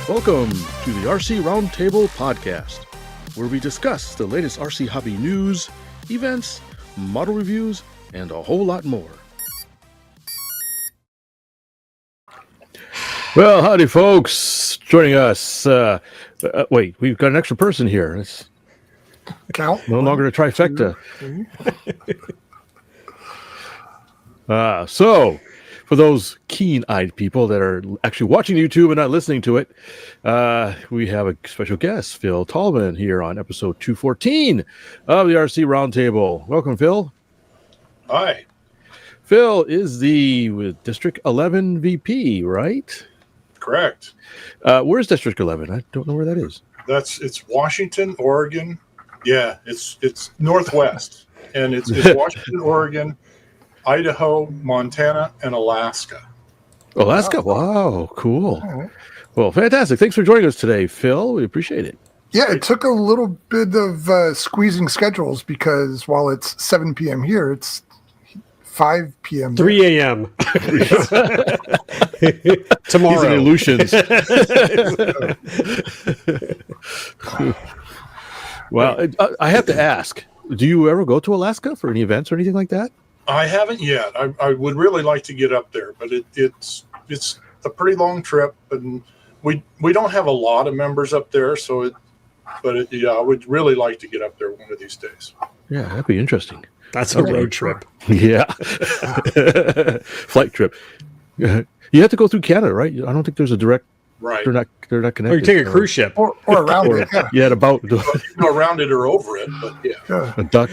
Welcome to the RC Roundtable podcast, where we discuss the latest RC hobby news, events, model reviews, and a whole lot more. Well, howdy, folks. Joining us. Wait, we've got an extra person here. It's Count. no longer a trifecta. So, for those keen-eyed people that are actually watching YouTube and not listening to it, we have a special guest, Phil Tallman, here on episode 214 of the RC Roundtable. Welcome, Phil. Hi. Phil is the District 11 VP, right? Correct. Where's District 11? I don't know where that is. It's Washington, Oregon. Yeah, it's northwest, and it's Washington, Oregon, Idaho, Montana, and Alaska. Alaska. Wow, cool. Right. Well, fantastic. Thanks for joining us today, Phil. We appreciate it. Yeah, it took a little bit of squeezing schedules because while it's 7 p.m. here, it's 5 p.m. 3 a.m. Tomorrow. These are illusions. Well, I have to ask, do you ever go to Alaska for any events or anything like that? I haven't yet. I would really like to get up there, but it's a pretty long trip, and we don't have a lot of members up there, I would really like to get up there one of these days. Yeah, that'd be interesting. That's a road trip. Yeah. Flight trip. You have to go through Canada, right? I don't think there's a direct. Right. They're not connected. Or you take a cruise ship. Or around it. Yeah, about. Well, around it or over it, but yeah. A duck.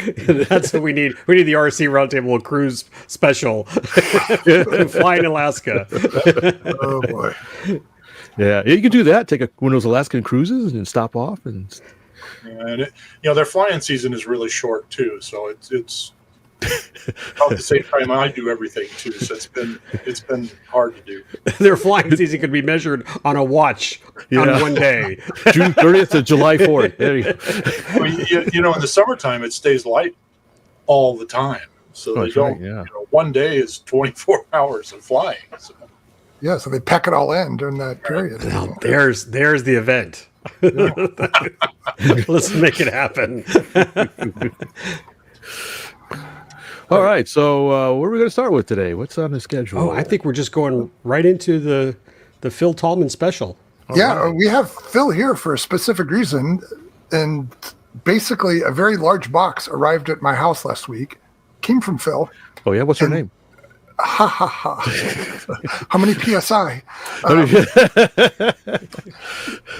That's what we need. We need the RC Roundtable cruise special. Fly in Alaska. Oh, boy. Yeah, you can do that. Take one of those Alaskan cruises and stop off. And their flying season is really short, too, so it's about the same time I do everything too, so it's been hard to do. Their flying season could be measured on a watch on one day. June 30th to July 4th. There you go. Well, in the summertime it stays light all the time, so they don't. Right, one day is 24 hours of flying. So. Yeah, so they pack it all in during that period. Now, there's the event. Yeah. Let's make it happen. All right, so what are we going to start with today? What's on the schedule? Oh, I think we're just going right into the Phil Tallman special. Right. We have Phil here for a specific reason, and basically a very large box arrived at my house last week. Came from Phil. Oh, yeah? What's her name? Ha, ha, ha. How many PSI?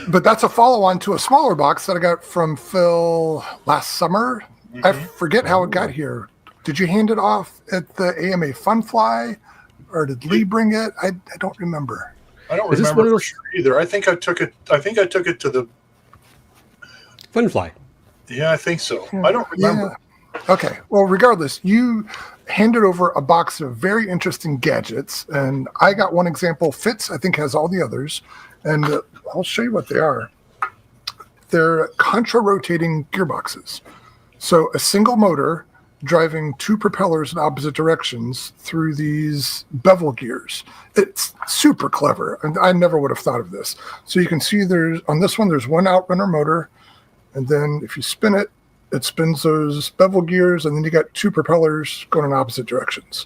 But that's a follow-on to a smaller box that I got from Phil last summer. Mm-hmm. I forget how it got here. Did you hand it off at the AMA Funfly, or did Lee bring it? I don't remember. I don't remember for sure either. I think I took it to the Funfly. Yeah, I think so. I don't remember. Yeah. Okay. Well, regardless, you handed over a box of very interesting gadgets, and I got one example. Fitz, I think, has all the others, and I'll show you what they are. They're contra-rotating gearboxes. So a single motor driving two propellers in opposite directions through these bevel gears. It's super clever, and I never would have thought of this. So you can see on this one, there's one outrunner motor, and then if you spin it, it spins those bevel gears, and then you got two propellers going in opposite directions.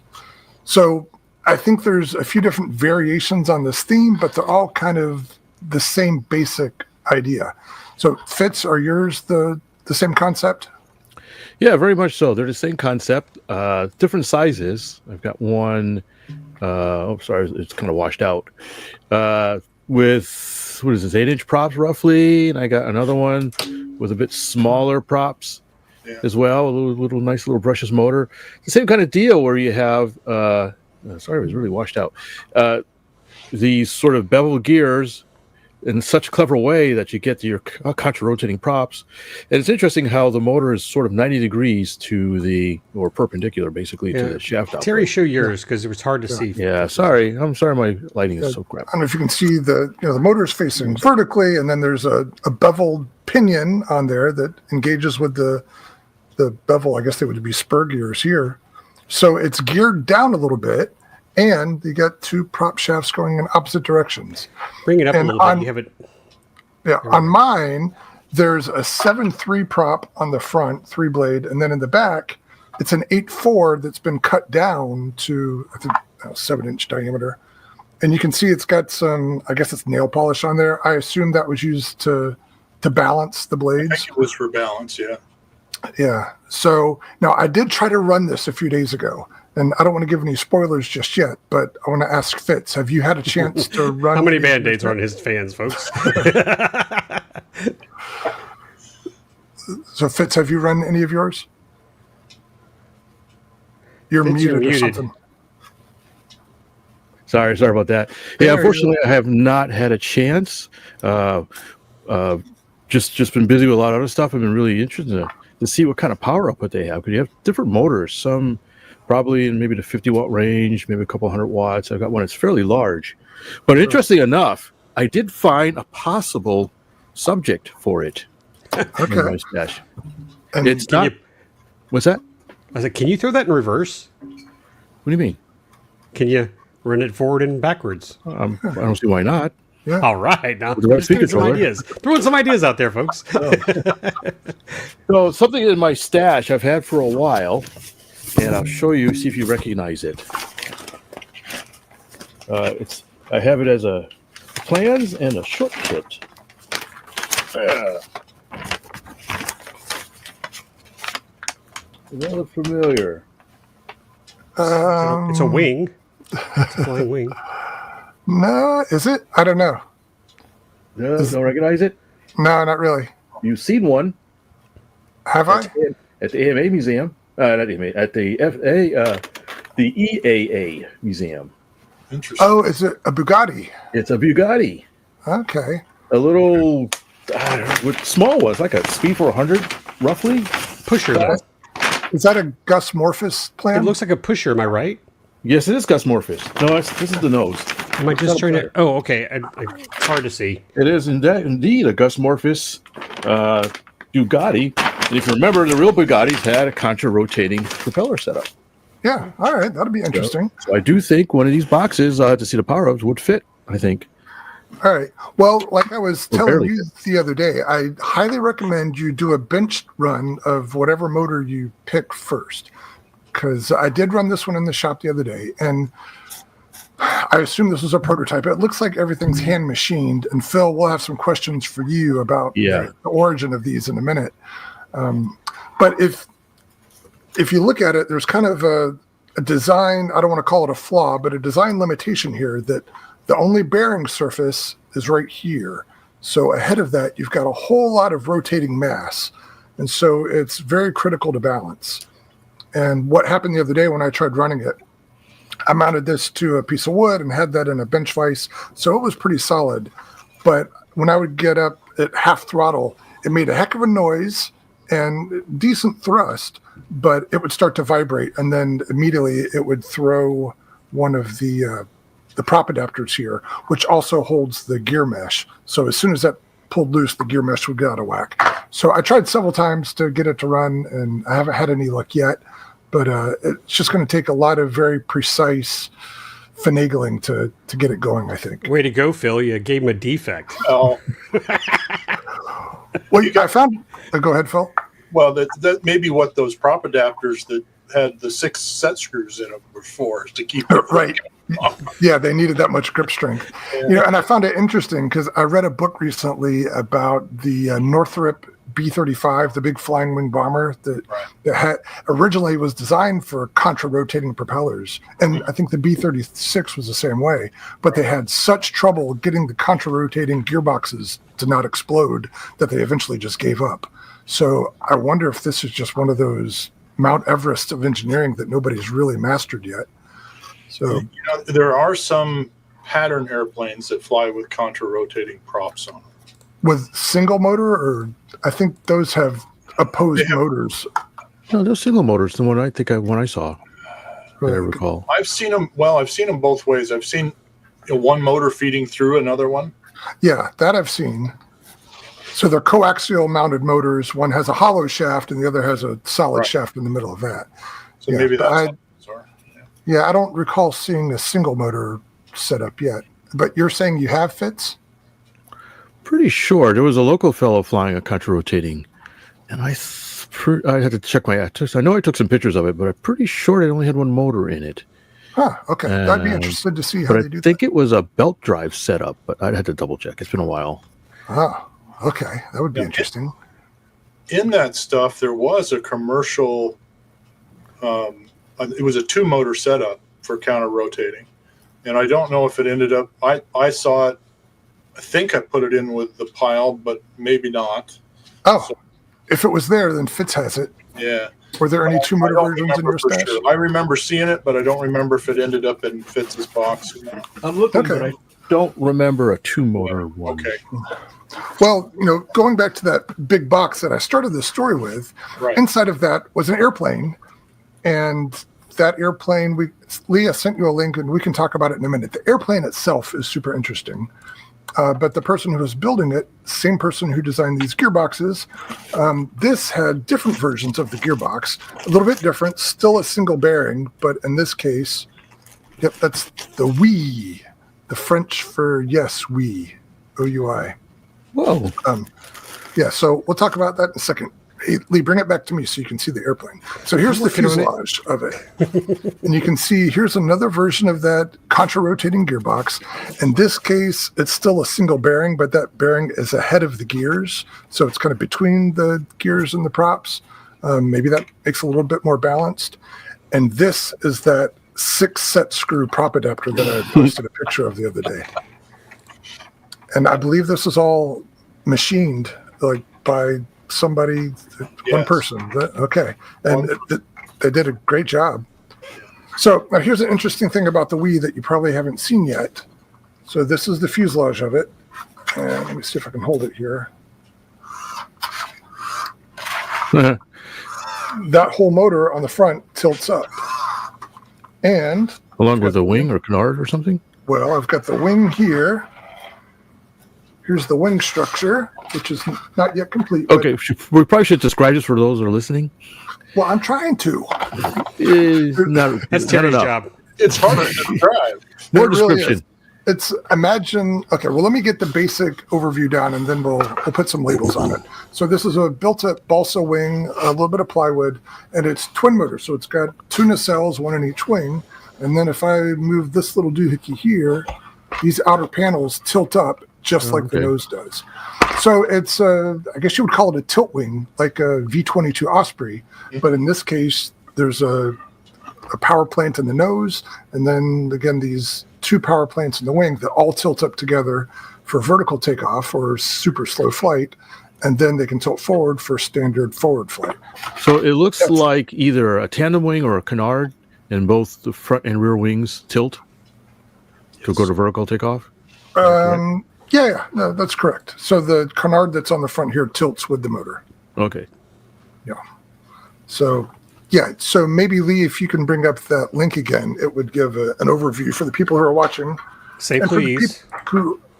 So I think there's a few different variations on this theme, but they're all kind of the same basic idea. So Fitz, are yours the same concept? Yeah, very much so. They're the same concept, different sizes. I've got one, it's kind of washed out, with, 8-inch props roughly, and I got another one with a bit smaller props as well, a little nice little brushless motor. The same kind of deal where you have, it was really washed out, these sort of bevel gears in such a clever way that you get your contra-rotating props. And it's interesting how the motor is sort of 90 degrees or perpendicular, basically, to the shaft. Terry, show yours, because it was hard to see. Yeah, sorry. I'm sorry my lighting is so crap. I don't know if you can see the motor is facing vertically, and then there's a beveled pinion on there that engages with the bevel. I guess they would be spur gears here. So it's geared down a little bit, and you got 2 prop shafts going in opposite directions. Bring it up And a little bit. You have it. Yeah, on mine, there's a 7.3 prop on the front, 3-blade, and then in the back, it's an 8.4 that's been cut down to, I think, 7-inch diameter. And you can see it's got some, I guess it's nail polish on there. I assume that was used to balance the I blades. think it was for balance, yeah. Yeah. So now I did try to run this a few days ago, and I don't want to give any spoilers just yet, but I want to ask Fitz, have you had a chance to run? How many Band-Aids are on his fans, folks? So Fitz, have you run any of yours? You're Fitz, you're muted or muted. something. Sorry about that. Yeah, unfortunately, I have not had a chance. Just been busy with a lot of other stuff. I've been really interested to see what kind of power output they have, because you have different motors. Some probably in maybe the 50-watt range, maybe a couple 100 watts. I've got one that's fairly large. But interesting enough, I did find a possible subject for it in my stash. And It's not. What's that? I said, can you throw that in reverse? What do you mean? Can you run it forward and backwards? I don't see why not. yeah. All right, now the right just throwing some controller. ideas. Throwing some ideas out there, folks. So something in my stash I've had for a while, and I'll show you, see if you recognize it. I have it as a plans and a short kit. Does that look familiar? It's a wing. It's a flying wing. No, is it? I don't know. No, don't recognize it? No, not really. You've seen one Have I? at the AMA Museum. Not AMA, at the the EAA Museum. Interesting. Oh, is it a Bugatti? It's a Bugatti. Okay. A little, what small was, like a Speed 400, roughly. Pusher, though. Is that a Gus Morphus plan? It looks like a pusher, am I right? Yes, it is Gus Morphus. No, this is the nose. Am I just trying to... Oh, okay. It's hard to see. It is indeed a Gus Morphus Bugatti. And if you remember, the real Bugattis had a contra-rotating propeller setup. Yeah. All right. That'll be interesting. So I do think one of these boxes to see the power-ups would fit, I think. All right. Well, like I was telling barely. you the other day, I highly recommend you do a bench run of whatever motor you pick first. Because I did run this one in the shop the other day, and I assume this was a prototype. It looks like everything's hand machined. And Phil, we'll have some questions for you about the origin of these in a minute. But if you look at it, there's kind of a design, I don't want to call it a flaw, but a design limitation here that the only bearing surface is right here. So ahead of that, you've got a whole lot of rotating mass. And so it's very critical to balance. And what happened the other day when I tried running it, I mounted this to a piece of wood and had that in a bench vise. So it was pretty solid. But when I would get up at half throttle, it made a heck of a noise and decent thrust, but it would start to vibrate. And then immediately it would throw one of the prop adapters here, which also holds the gear mesh. So as soon as that pulled loose, the gear mesh would get out of whack. So I tried several times to get it to run, and I haven't had any luck yet. But it's just going to take a lot of very precise finagling to get it going, I think. Way to go, Phil. You gave him a defect. Oh, Well, I found... go ahead, Phil. well, that may be what those prop adapters that had the 6 set screws in them were for, is to keep it Right. Yeah, they needed that much grip strength. Yeah. And I found it interesting because I read a book recently about the Northrop B-35, the big flying wing bomber that had originally was designed for contra-rotating propellers. And I think the B-36 was the same way. But they had such trouble getting the contra-rotating gearboxes to not explode that they eventually just gave up. So I wonder if this is just one of those Mount Everest of engineering that nobody's really mastered yet. So there are some pattern airplanes that fly with contra-rotating props on them. with single motor, or I think those have opposed motors. No, those single motors, the one I saw, that I recall. I've seen them. Well, I've seen them both ways. I've seen one motor feeding through another one. Yeah, that I've seen. So they're coaxial mounted motors. One has a hollow shaft and the other has a solid shaft in the middle of that. So maybe that's Yeah, I don't recall seeing a single motor setup yet. But you're saying you have Fitz? Pretty sure there was a local fellow flying a contra-rotating, and I had to check I know I took some pictures of it, but I'm pretty sure it only had one motor in it. Huh, okay. I'd be interested to see how they do that. I think it was a belt drive setup, but I'd had to double check. It's been a while. Oh, okay. That would be interesting. In that stuff, there was a commercial, it was a 2-motor setup for counter-rotating. And I don't know if it ended up, I saw it, I think I put it in with the pile, but maybe not. Oh, so, if it was there, then Fitz has it. Yeah. Were there any 2-motor versions in your stash? Sure. I remember seeing it, but I don't remember if it ended up in Fitz's box or not. I'm looking, but I don't remember a 2-motor one. Okay. Well, going back to that big box that I started this story with, inside of that was an airplane. And that airplane, Leah sent you a link, and we can talk about it in a minute. The airplane itself is super interesting. But the person who was building it, same person who designed these gearboxes, this had different versions of the gearbox, a little bit different, still a single bearing, but in this case, yep, that's the oui, the French for yes, oui, O-U-I. Whoa. Yeah, so we'll talk about that in a second. Hey, Lee, bring it back to me so you can see the airplane. So here's the fuselage of it. And you can see here's another version of that contra-rotating gearbox. In this case, it's still a single bearing, but that bearing is ahead of the gears. So it's kind of between the gears and the props. Maybe that makes it a little bit more balanced. And this is that 6-set screw prop adapter that I posted a picture of the other day. And I believe this is all machined by somebody, one person. Okay. And they did a great job. So now here's an interesting thing about the Wii that you probably haven't seen yet. So this is the fuselage of it. And let me see if I can hold it here. That whole motor on the front tilts up. And along with a wing or canard or something? Well, I've got the wing here. Here's the wing structure, which is not yet complete. Okay, we probably should describe this for those that are listening. Well, I'm trying to. That's Terry's job. It's hard to describe. More description. It's imagine. Okay, well, let me get the basic overview down, and then we'll put some labels on it. So this is a built-up balsa wing, a little bit of plywood, and it's twin motor. So it's got 2 nacelles, one in each wing. And then if I move this little doohickey here, these outer panels tilt up just like the nose does. So it's, I guess you would call it a tilt wing, like a V-22 Osprey. But in this case, there's a power plant in the nose, and then, again, these 2 power plants in the wing that all tilt up together for vertical takeoff or super slow flight, and then they can tilt forward for standard forward flight. So it looks like either a tandem wing or a canard, and both the front and rear wings tilt to go to vertical takeoff? Yeah, no, that's correct. So the canard that's on the front here tilts with the motor. Okay. Yeah. So, yeah. So maybe, Lee, if you can bring up that link again, it would give an overview for the people who are watching. Say please.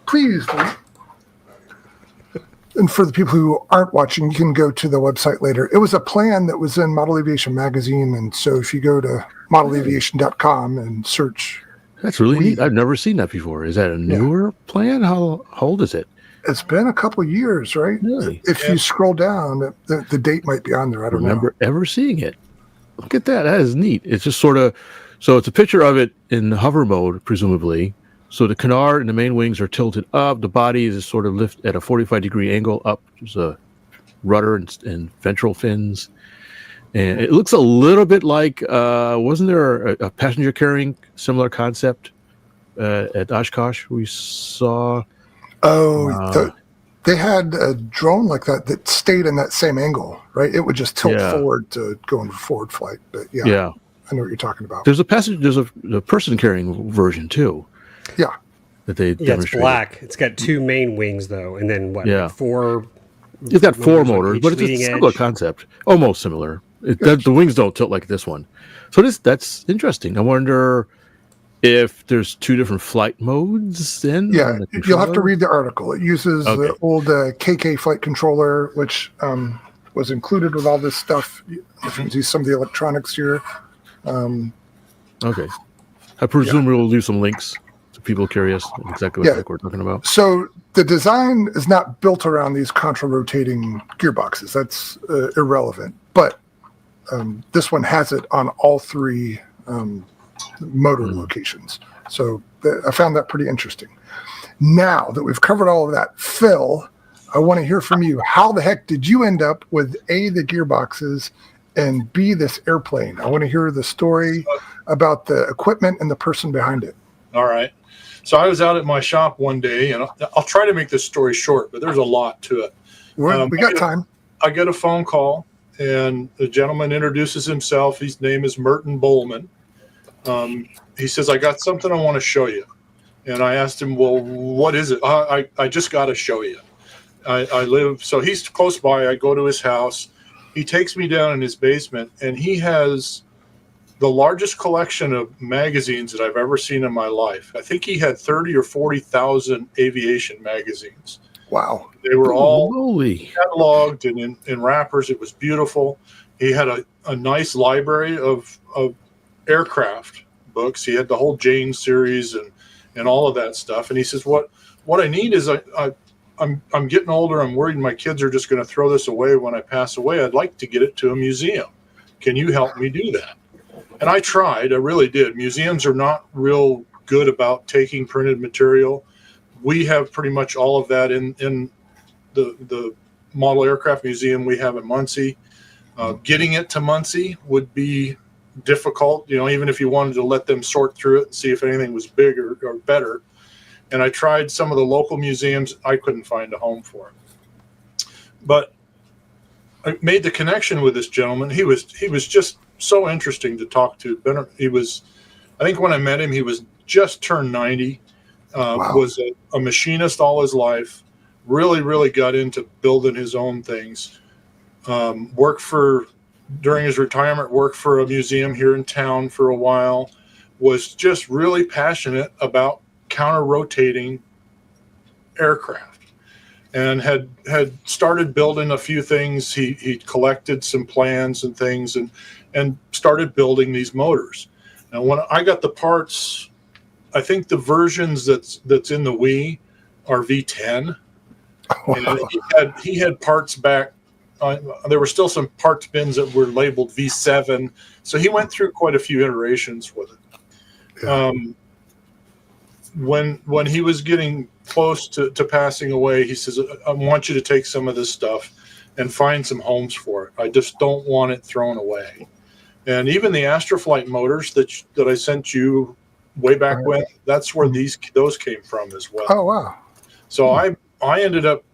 Please, Lee. And for the people who aren't watching, you can go to the website later. It was a plan that was in Model Aviation magazine. And so if you go to modelaviation.com and search. That's really neat. I've never seen that before. Is that a newer plan? How old is it? It's been a couple years, right? Really? If you scroll down, the date might be on there. I don't remember ever seeing it. Look at that. That is neat. It's just sort of, so it's a picture of it in hover mode, presumably. So the canard and the main wings are tilted up. The body is sort of lift at a 45-degree angle up. There's a rudder and ventral fins. And it looks a little bit like, wasn't there a passenger carrying similar concept at Oshkosh we saw? Oh, they had a drone like that stayed in that same angle, right? It would just tilt forward to go into forward flight. But yeah, I know what you're talking about. There's a person carrying version too. Yeah. That they demonstrated. It's black. It's got 2 main wings though, and then what? Yeah. 4. It's got 4 motors, but it's a similar concept, almost similar. The wings don't tilt like this one. So that's interesting. I wonder if there's 2 different flight modes then. Yeah, you'll have to read the article. It uses the old KK flight controller, which was included with all this stuff. If you can see some of the electronics here. Okay. I presume we'll leave some links to people curious exactly what we're talking about. So the design is not built around these contra-rotating gearboxes. That's irrelevant. But this one has it on all three motor locations. So I found that pretty interesting. Now that we've covered all of that, Phil, I want to hear from you. How the heck did you end up with A, the gearboxes, and B, this airplane? I want to hear the story about the equipment and the person behind it. All right. So I was out at my shop one day, and I'll try to make this story short, but there's a lot to it. We got time. I get a phone call, and the gentleman introduces himself. His name is Mert Bowman. He says, I got something I want to show you. And I asked him, well, what is it? I just got to show you. I live, so he's close by. I go to his house. He takes me down in his basement, and he has the largest collection of magazines that I've ever seen in my life. I think he had 30 or 40,000 aviation magazines. Wow. They were all cataloged and in wrappers. It was beautiful. He had a nice library of aircraft books. He had the whole Jane series and all of that stuff. And he says, what I need is I'm getting older. I'm worried my kids are just going to throw this away when I pass away. I'd like to get it to a museum. Can you help me do that? And I tried. I really did. Museums are not real good about taking printed material. We have pretty much all of that in the model aircraft museum we have in Muncie. Getting it to Muncie would be difficult, even if you wanted to let them sort through it and see if anything was bigger or better. And I tried some of the local museums. I couldn't find a home for it. But I made the connection with this gentleman. He was just so interesting to talk to. I think when I met him, he was just turned 90. Was a machinist all his life. Really, really got into building his own things. During his retirement, worked for a museum here in town for a while. Was just really passionate about counter-rotating aircraft, and had started building a few things. He collected some plans and things, and started building these motors. Now, when I got the parts, I think the versions that's in the Wii are V10. Wow. And he had parts back. There were still some parts bins that were labeled V7. So he went through quite a few iterations with it. Yeah. When he was getting close to passing away, he says, I want you to take some of this stuff and find some homes for it. I just don't want it thrown away. And even the Astroflight motors that I sent you way back when, that's where those came from as well. Oh, wow. So I ended up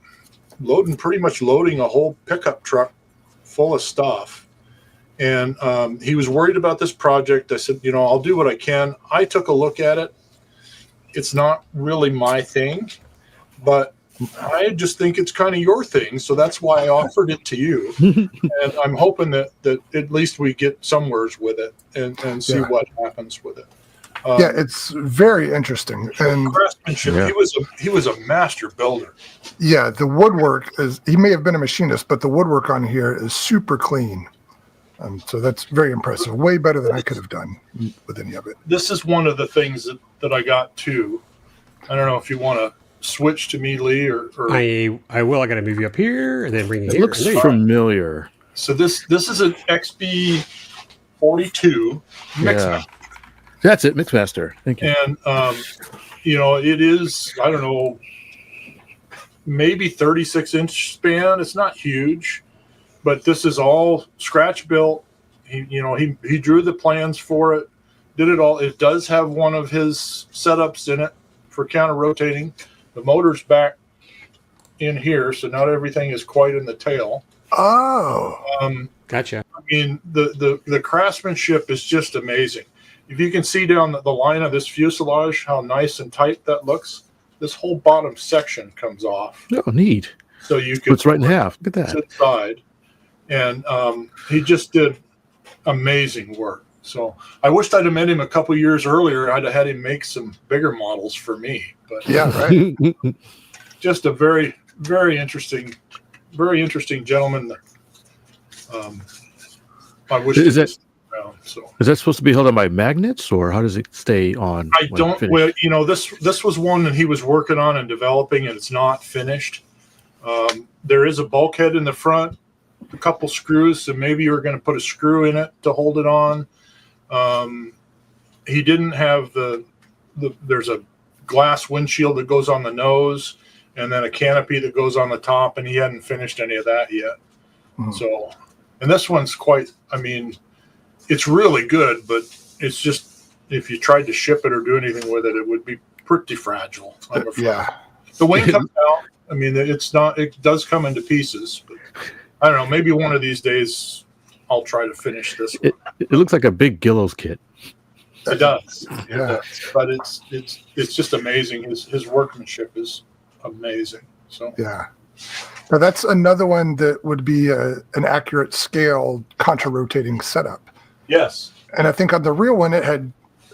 pretty much loading a whole pickup truck full of stuff. And he was worried about this project. I said, I'll do what I can. I took a look at it. It's not really my thing, but I just think it's kind of your thing. So that's why I offered it to you. And I'm hoping that at least we get somewheres with it and see what happens with it. It's very interesting. And craftsmanship, he was a master builder. Yeah, the woodwork he may have been a machinist, but the woodwork on here is super clean. So that's very impressive. Way better than I could have done with any of it. This is one of the things that I got too. I don't know if you want to switch to me, Lee, or I will. I got to move you up here and then bring you here. It looks familiar. So this is an XB 42 Mixmaster. That's it, Mixmaster. Thank you. And it is, I don't know, maybe 36-inch span. It's not huge, but this is all scratch built. He drew the plans for it, did it all. It does have one of his setups in it for counter rotating. The motor's back in here, so not everything is quite in the tail. Oh, gotcha. I mean, the craftsmanship is just amazing. If you can see down the line of this fuselage, how nice and tight that looks, this whole bottom section comes off. Oh, neat. So you can it's right in half. Look at that. Inside. And he just did amazing work. So I wished I'd have met him a couple years earlier. I'd have had him make some bigger models for me. But yeah, right. Just a very, very interesting gentleman. I wish is that. Around. So Is that supposed to be held on by magnets, or how does it stay on? I when don't. finished? Well, this was one that he was working on and developing, and it's not finished. There is a bulkhead in the front, a couple screws, so maybe you're going to put a screw in it to hold it on. He didn't have there's a glass windshield that goes on the nose, and then a canopy that goes on the top, and he hadn't finished any of that yet. Mhm. So, and this one's quite. I mean, it's really good, but it's just if you tried to ship it or do anything with it, it would be pretty fragile. I'm afraid. Yeah. The wing comes out. I mean, it's not. It does come into pieces. But I don't know. Maybe one of these days, I'll try to finish this one. It looks like a big Gillows kit. It does. It Yeah. does. But it's just amazing. His workmanship is amazing. So Yeah. Now that's another one that would be an accurate scale contra-rotating setup. yes, And I think on the real one,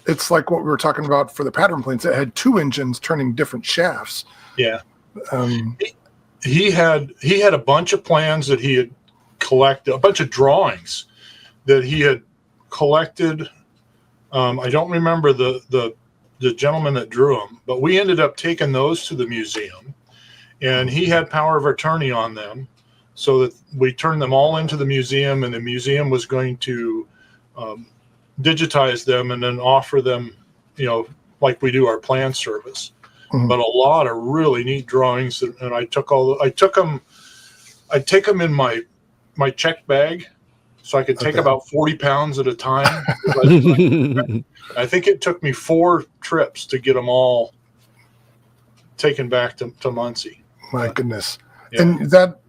it's like what we were talking about for the pattern planes. It had two engines turning different shafts. yeah. Um, He had a bunch of plans that he had collected, a bunch of drawings that he had collected. I don't remember the gentleman that drew them, but we ended up taking those to the museum, and he had power of attorney on them, so that we turned them all into the museum, and the museum was going to digitize them and then offer them, like we do our plan service. Mhm. But a lot of really neat drawings, and I took them. I take them in my check bag, so I could take Okay. about 40 pounds at a time. I think it took me 4 trips to get them all taken back to Muncie. My goodness. Yeah. And that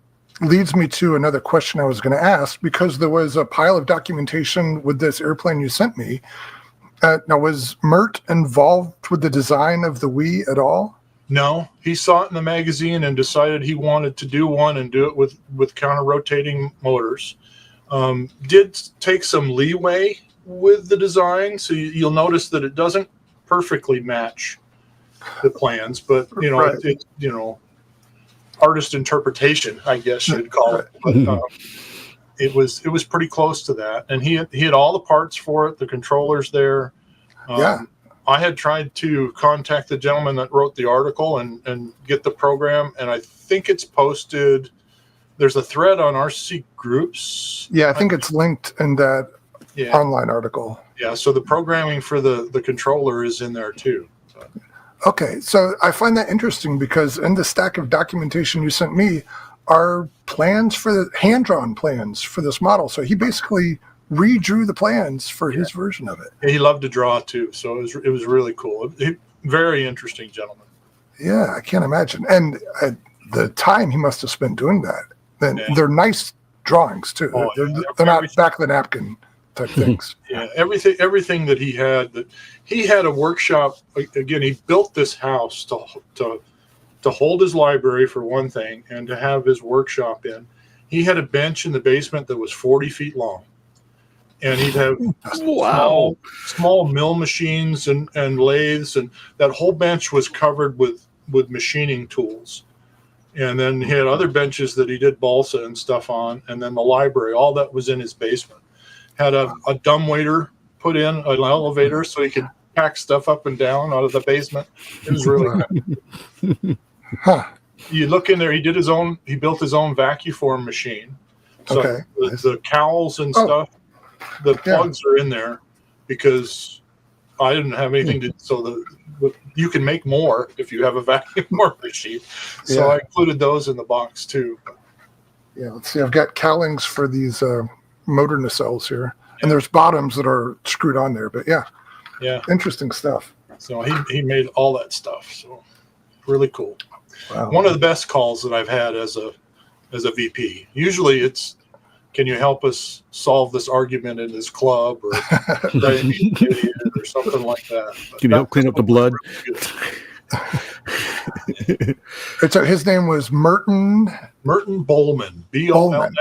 leads me to another question I was going to ask, because there was a pile of documentation with this airplane you sent me. Now, was Mert involved with the design of the Wii at all? No, he saw it in the magazine and decided he wanted to do one and do it with counter-rotating motors. Did take some leeway with the design, so you'll notice that it doesn't perfectly match the plans, but Right. it's artist interpretation, I guess you'd call it. But, it was pretty close to that, and he had all the parts for it, the controllers there. Yeah. I had tried to contact the gentleman that wrote the article and get the program, and I think it's posted. There's a thread on RC groups. Yeah, I think it's linked in that Yeah, online article. yeah. So the programming for the controller is in there too. Okay, so I find that interesting because in the stack of documentation you sent me are plans for the hand-drawn plans for this model. So he basically redrew the plans for his version of it. He loved to draw too, so it was really cool. Very interesting gentleman. Yeah, I can't imagine. And the time he must have spent doing that. Then Yeah. they're nice drawings too. Oh, they're, yeah. they're not back of the napkin type things. Yeah, everything that he had a workshop. Again, he built this house to hold his library for one thing, and to have his workshop in. He had a bench in the basement that was 40 feet long, and he'd have small mill machines and lathes, and that whole bench was covered with machining tools. And then he had other benches that he did balsa and stuff on, and then the library, all that was in his basement. Had a dumbwaiter put in, an elevator, so he could pack stuff up and down out of the basement. It was really good. Huh. You look in there, he built his own vacuform machine. So Okay. the cowls and Oh. stuff, the plugs are in there because I didn't have anything to, so you can make more if you have a vacuum machine. So Yeah. I included those in the box too. Yeah, let's see. I've got cowlings for these motor nacelles here. And there's bottoms that are screwed on there. But yeah, Yeah. interesting stuff. So he made all that stuff. So really cool. Wow. One of the best calls that I've had as a VP. Usually it's, can you help us solve this argument in this club, or or something like that. But Can you help clean up the blood? So his name was Merton. Merton Bowman, Bollman.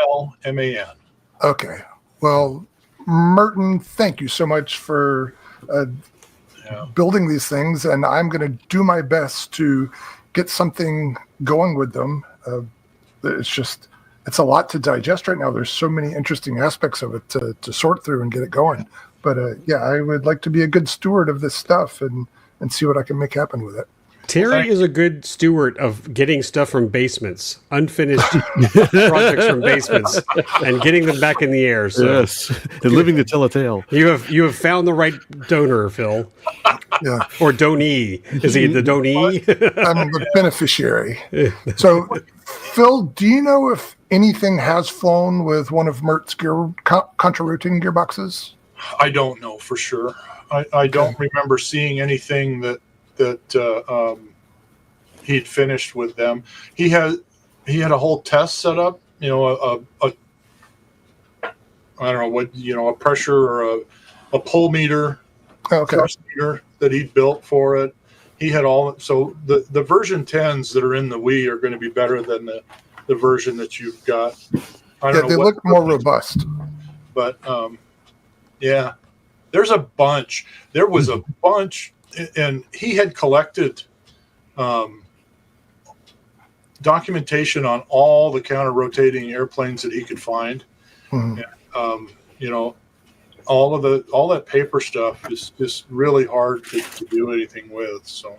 Okay. Well, Merton, thank you so much for building these things, and I'm going to do my best to get something going with them. it's a lot to digest right now. There's so many interesting aspects of it to sort through and get it going. But yeah, I would like to be a good steward of this stuff and see what I can make happen with it. Terry is a good steward of getting stuff from basements, unfinished projects from basements, and getting them back in the air. So Yes, and living to tell a tale. you have found the right donor, Phil, Yeah, or donee. Is he the donee? I'm the beneficiary. So, Phil, do you know if anything has flown with one of Mert's contra-rotating gearboxes? I don't know for sure. I don't remember seeing anything that he'd finished with them. He had a whole test set up, you know, a I don't know what, you know, a pressure or a pull meter, thrust meter that he'd built for it. He had all, so the version 10s that are in the Wii are going to be better than the version that you've got. I don't know, they look more robust. But yeah, there's a bunch. There was a bunch, and he had collected documentation on all the counter-rotating airplanes that he could find. Mm-hmm. And, you know, all that paper stuff is just really hard to do anything with. So,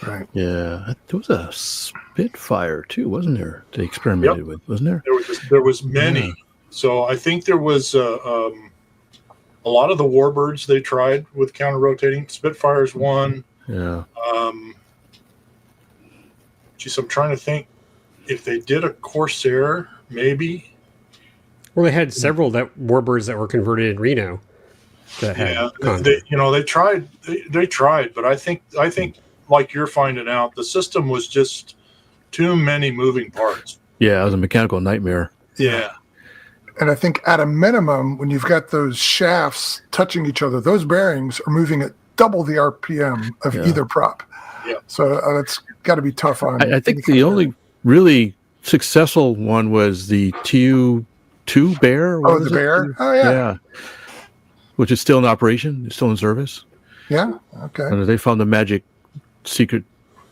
Right. Yeah, there was a Spitfire too, wasn't there? They experimented with, wasn't there? There was many. Yeah. So I think there was a lot of the Warbirds they tried with counter-rotating. Spitfire's one. Yeah. Geez, I'm trying to think if they did a Corsair, maybe. Well, they had several Warbirds that were converted in Reno. That had content. They tried. They tried, but I think like you're finding out, the system was just too many moving parts. Yeah, it was a mechanical nightmare. Yeah. And I think at a minimum, when you've got those shafts touching each other, those bearings are moving at double the RPM of either prop. Yeah. So that's got to be tough on. I think the only really successful one was the TU2 Bear. Oh, the Bear? Oh, yeah. Yeah. Which is still in operation, it's still in service. Yeah. Okay. And they found the magic secret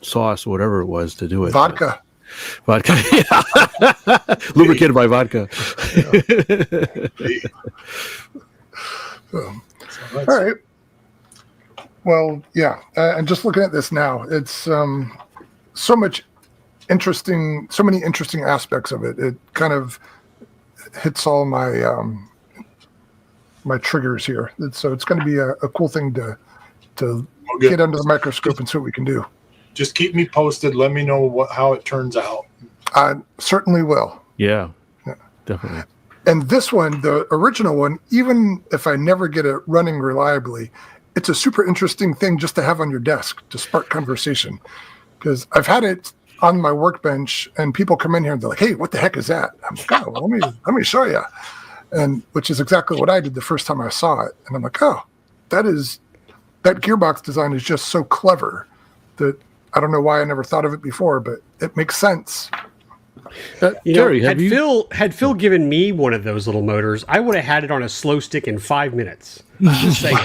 sauce, or whatever it was, to do it. Vodka. Vodka. Yeah. Lubricated by vodka. All right. Well, yeah. And just looking at this now, it's so many interesting aspects of it. It kind of hits all my my triggers here. So it's going to be a cool thing to get under the microscope and see what we can do. Just keep me posted. Let me know how it turns out. I certainly will. Yeah, definitely. And this one, the original one, even if I never get it running reliably, it's a super interesting thing just to have on your desk to spark conversation. Because I've had it on my workbench, and people come in here and they're like, "Hey, what the heck is that?" I'm like, "Oh, well, let me show you." And which is exactly what I did the first time I saw it. And I'm like, "Oh, that gearbox design is just so clever that I don't know why I never thought of it before, but it makes sense." Terry, had Phil given me one of those little motors, I would have had it on a slow stick in 5 minutes. Just saying.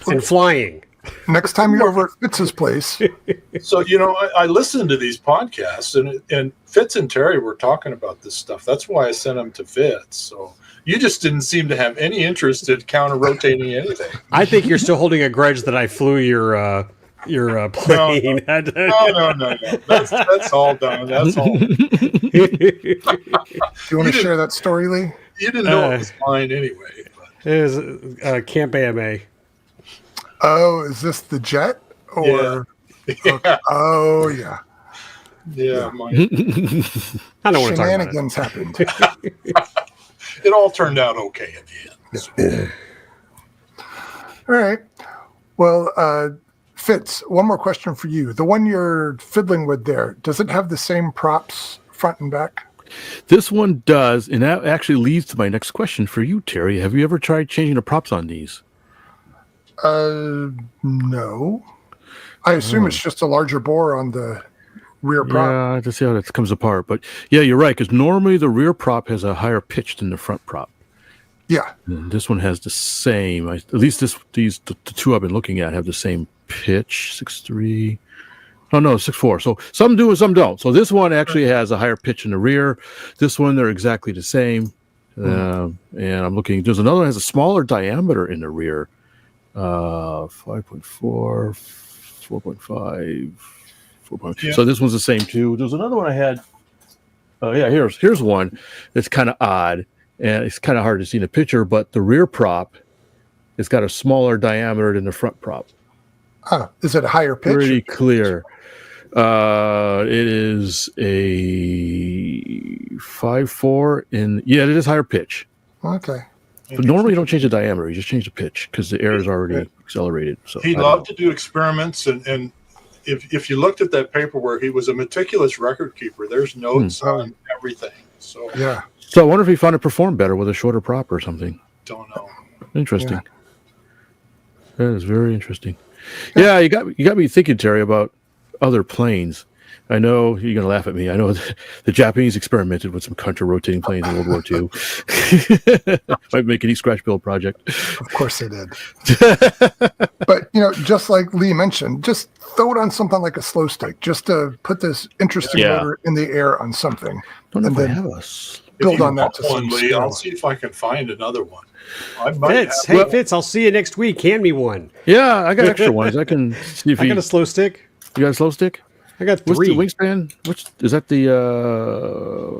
And flying. Next time you're over at Fitz's place. So, I listened to these podcasts, and Fitz and Terry were talking about this stuff. That's why I sent them to Fitz. So you just didn't seem to have any interest in counter-rotating anything. I think you're still holding a grudge that I flew your plane. No. That's all done. That's all. Do you want to share that story, Lee? You didn't know it was mine anyway. But. It was Camp AMA. Oh, is this the jet? Or Yeah. Oh yeah. Yeah. Mine. I don't want to talk about it. Shenanigans happened. It all turned out okay at the end. All right. Well, Fitz, one more question for you. The one you're fiddling with there, does it have the same props front and back? This one does, and that actually leads to my next question for you, Terry. Have you ever tried changing the props on these? No. I assume it's just a larger bore on the rear prop. Yeah, I have to see how that comes apart. But yeah, you're right, because normally the rear prop has a higher pitch than the front prop. Yeah. And this one has the same. At least the two I've been looking at have the same pitch, 6.3. Oh no, 6.4. So some do and some don't. So this one actually has a higher pitch in the rear. This one, they're exactly the same. And I'm looking. There's another one that has a smaller diameter in the rear. 5.4, 4.5, 4. Yeah. So this one's the same too. There's another one I had. Here's one that's kind of odd, and it's kind of hard to see in the picture. But the rear prop, it's got a smaller diameter than the front prop. Is it a higher pitch? Pretty clear. It is a 5.4 it is higher pitch. Okay. But normally you don't change the diameter, you just change the pitch because the air is already accelerated. So He loved to do experiments, and if you looked at that paperwork, he was a meticulous record keeper. There's notes on everything. So yeah. So I wonder if he found it perform better with a shorter prop or something. Don't know. Interesting. Yeah. That is very interesting. Yeah, you got me thinking, Terry, about other planes. I know you're going to laugh at me. I know the Japanese experimented with some counter-rotating planes in World War II. Might make an scratch build project. Of course they did. But, just like Lee mentioned, just throw it on something like a slow stick, just to put this interesting motor in the air on something. Don't know and if I then have a... build on that to one, some Lee, I'll scale. see if I can find another one. Fitz, I'll see you next week. Hand me one. Yeah, I got extra ones. I can see if I got a slow stick. You got a slow stick? I got What's 3. the wingspan? Is that the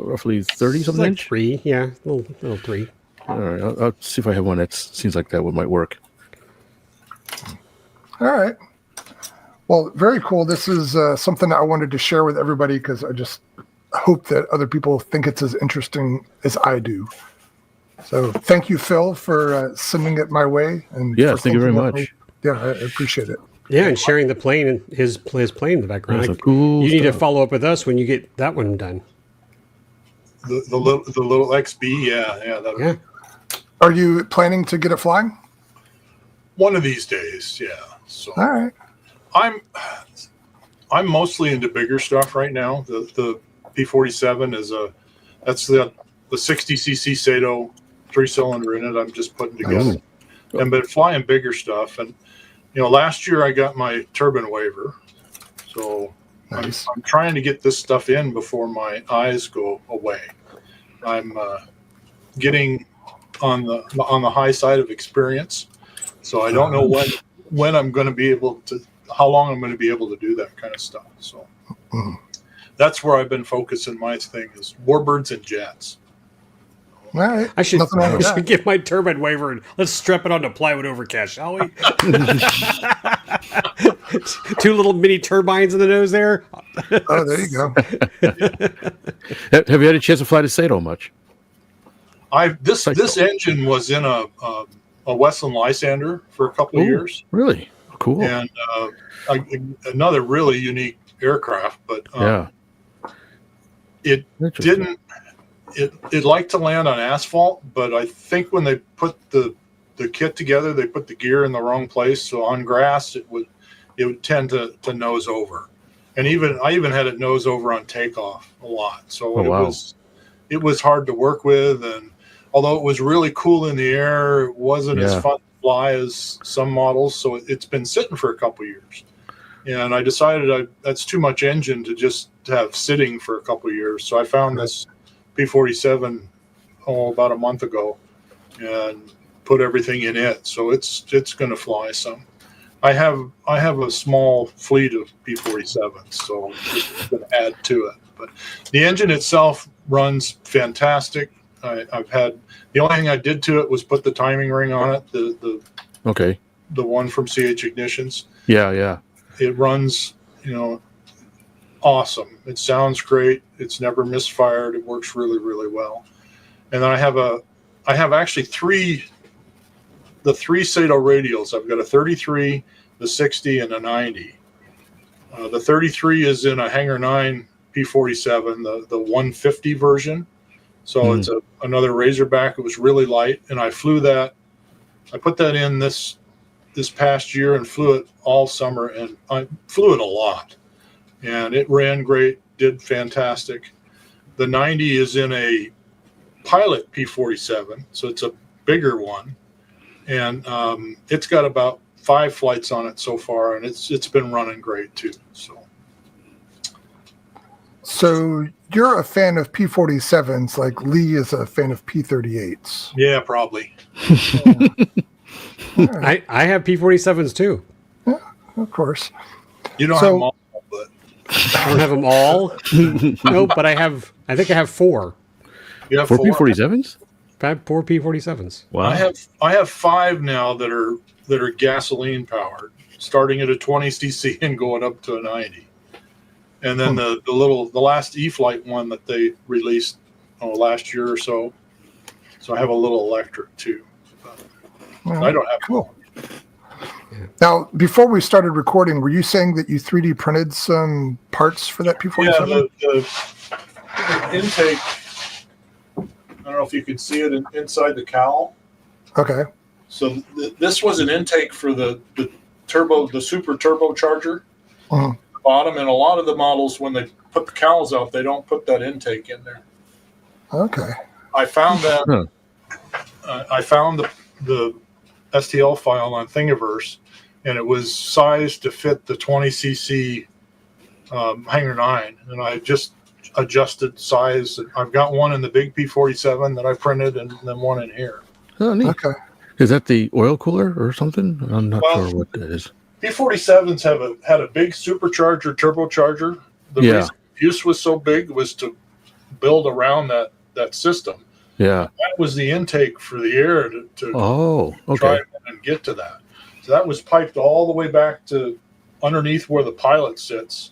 roughly 30 something Like inch? 3, yeah, little 3. All right, I'll see if I have one that seems like that might work. All right. Well, very cool. This is something I wanted to share with everybody because I just hope that other people think it's as interesting as I do. So thank you, Phil, for sending it my way. And Yes, thank you very much. Yeah, I appreciate it. Yeah, and sharing the plane and his plane in the background. That's cool you need to stuff. follow up with us when you get that one done. The little XB, yeah. Are you planning to get it flying? One of these days, yeah. So All right. I'm mostly into bigger stuff right now. The P-47 that's the 60cc Sato 3-cylinder in it. I'm just putting together, but flying bigger stuff. And last year I got my turbine waiver, so Nice. I'm trying to get this stuff in before my eyes go away. I'm getting on the high side of experience, so I don't know when I'm going to be able to, how long I'm going to be able to do that kind of stuff. So that's where I've been focusing my thing is warbirds and jets. All right. I should Nothing wrong with that. get my turbine waiver and let's strap it onto plywood overcast, shall we? 2 little mini turbines in the nose there. Oh, there you go. Have you had a chance to fly to Sato much? This engine was in a Westland Lysander for a couple of years, Really? Cool. and another really unique aircraft, but it Interesting. didn't. It liked to land on asphalt, but I think when they put the kit together, they put the gear in the wrong place. So on grass, it would tend to nose over, and I even had it nose over on takeoff a lot. So it was hard to work with, and although it was really cool in the air, it wasn't as fun to fly as some models. So it's been sitting for a couple years, and I decided that's too much engine to just have sitting for a couple years. So I found this P-47 about a month ago and put everything in it, so it's going to fly some. I have a small fleet of P-47s, so it's going to add to it. But the engine itself runs fantastic. I've had the only thing I did to it was put the timing ring on it, the one from CH Ignitions. Yeah. It runs, awesome. It sounds great. It's never misfired. It works really, really well. And then I have actually the 3 Sato radials. I've got a 33, the 60, and a 90. The 33 is in a Hangar 9 P-47, the 150 version. So it's another Razorback. It was really light, and I flew that. I put that in this past year and flew it all summer, and I flew it a lot. And it ran great, did fantastic. The 90 is in a Pilot P-47, so it's a bigger one, and it's got about 5 flights on it so far, and it's been running great too. So So you're a fan of P-47s, like Lee is a fan of P-38s. Yeah, probably. Right. I have P-47s too. Yeah, of course. You don't So- have them all, but I don't have them all. No, but I think I have 4. you have 4 4. P-47s? I have 4 P-47s. Wow. I have 5 now that are gasoline powered, starting at a 20 cc and going up to a 90. And then the last E-Flight one that they released last year or so. So I have a little electric too. Well, I don't have cool. Now, before we started recording, were you saying that you 3D printed some parts for that P-47? Yeah, the intake. I don't know if you can see it inside the cowl. Okay. So this was an intake for the super turbocharger. Mhm. Bottom, and a lot of the models, when they put the cowls out, they don't put that intake in there. Okay. I found that. I found the STL file on Thingiverse, and it was sized to fit the 20 cc Hangar 9, and I just adjusted size. I've got one in the big P-47 that I printed, and then one in here. Oh, neat. Okay. Is that the oil cooler or something? I'm not Well, sure what that is. P-47s had a big supercharger, turbocharger. The reason use was so big was to build around that system. Yeah. That was the intake for the air to try Okay. and get to that. So that was piped all the way back to underneath where the pilot sits,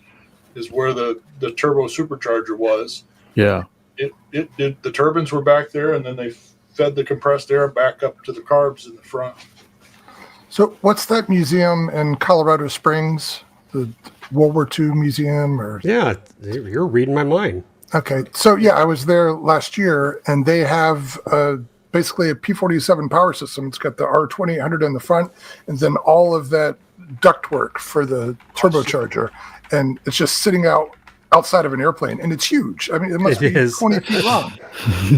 is where the turbo supercharger was. Yeah. The turbines were back there, and then they fed the compressed air back up to the carbs in the front. So what's that museum in Colorado Springs? The World War II museum? Or Yeah, you're reading my mind. Okay. So, yeah, I was there last year, and they have basically a P-47 power system. It's got the R2800 in the front, and then all of that ductwork for the turbocharger. And it's just sitting outside of an airplane, and it's huge. I mean, it must be 20 feet long.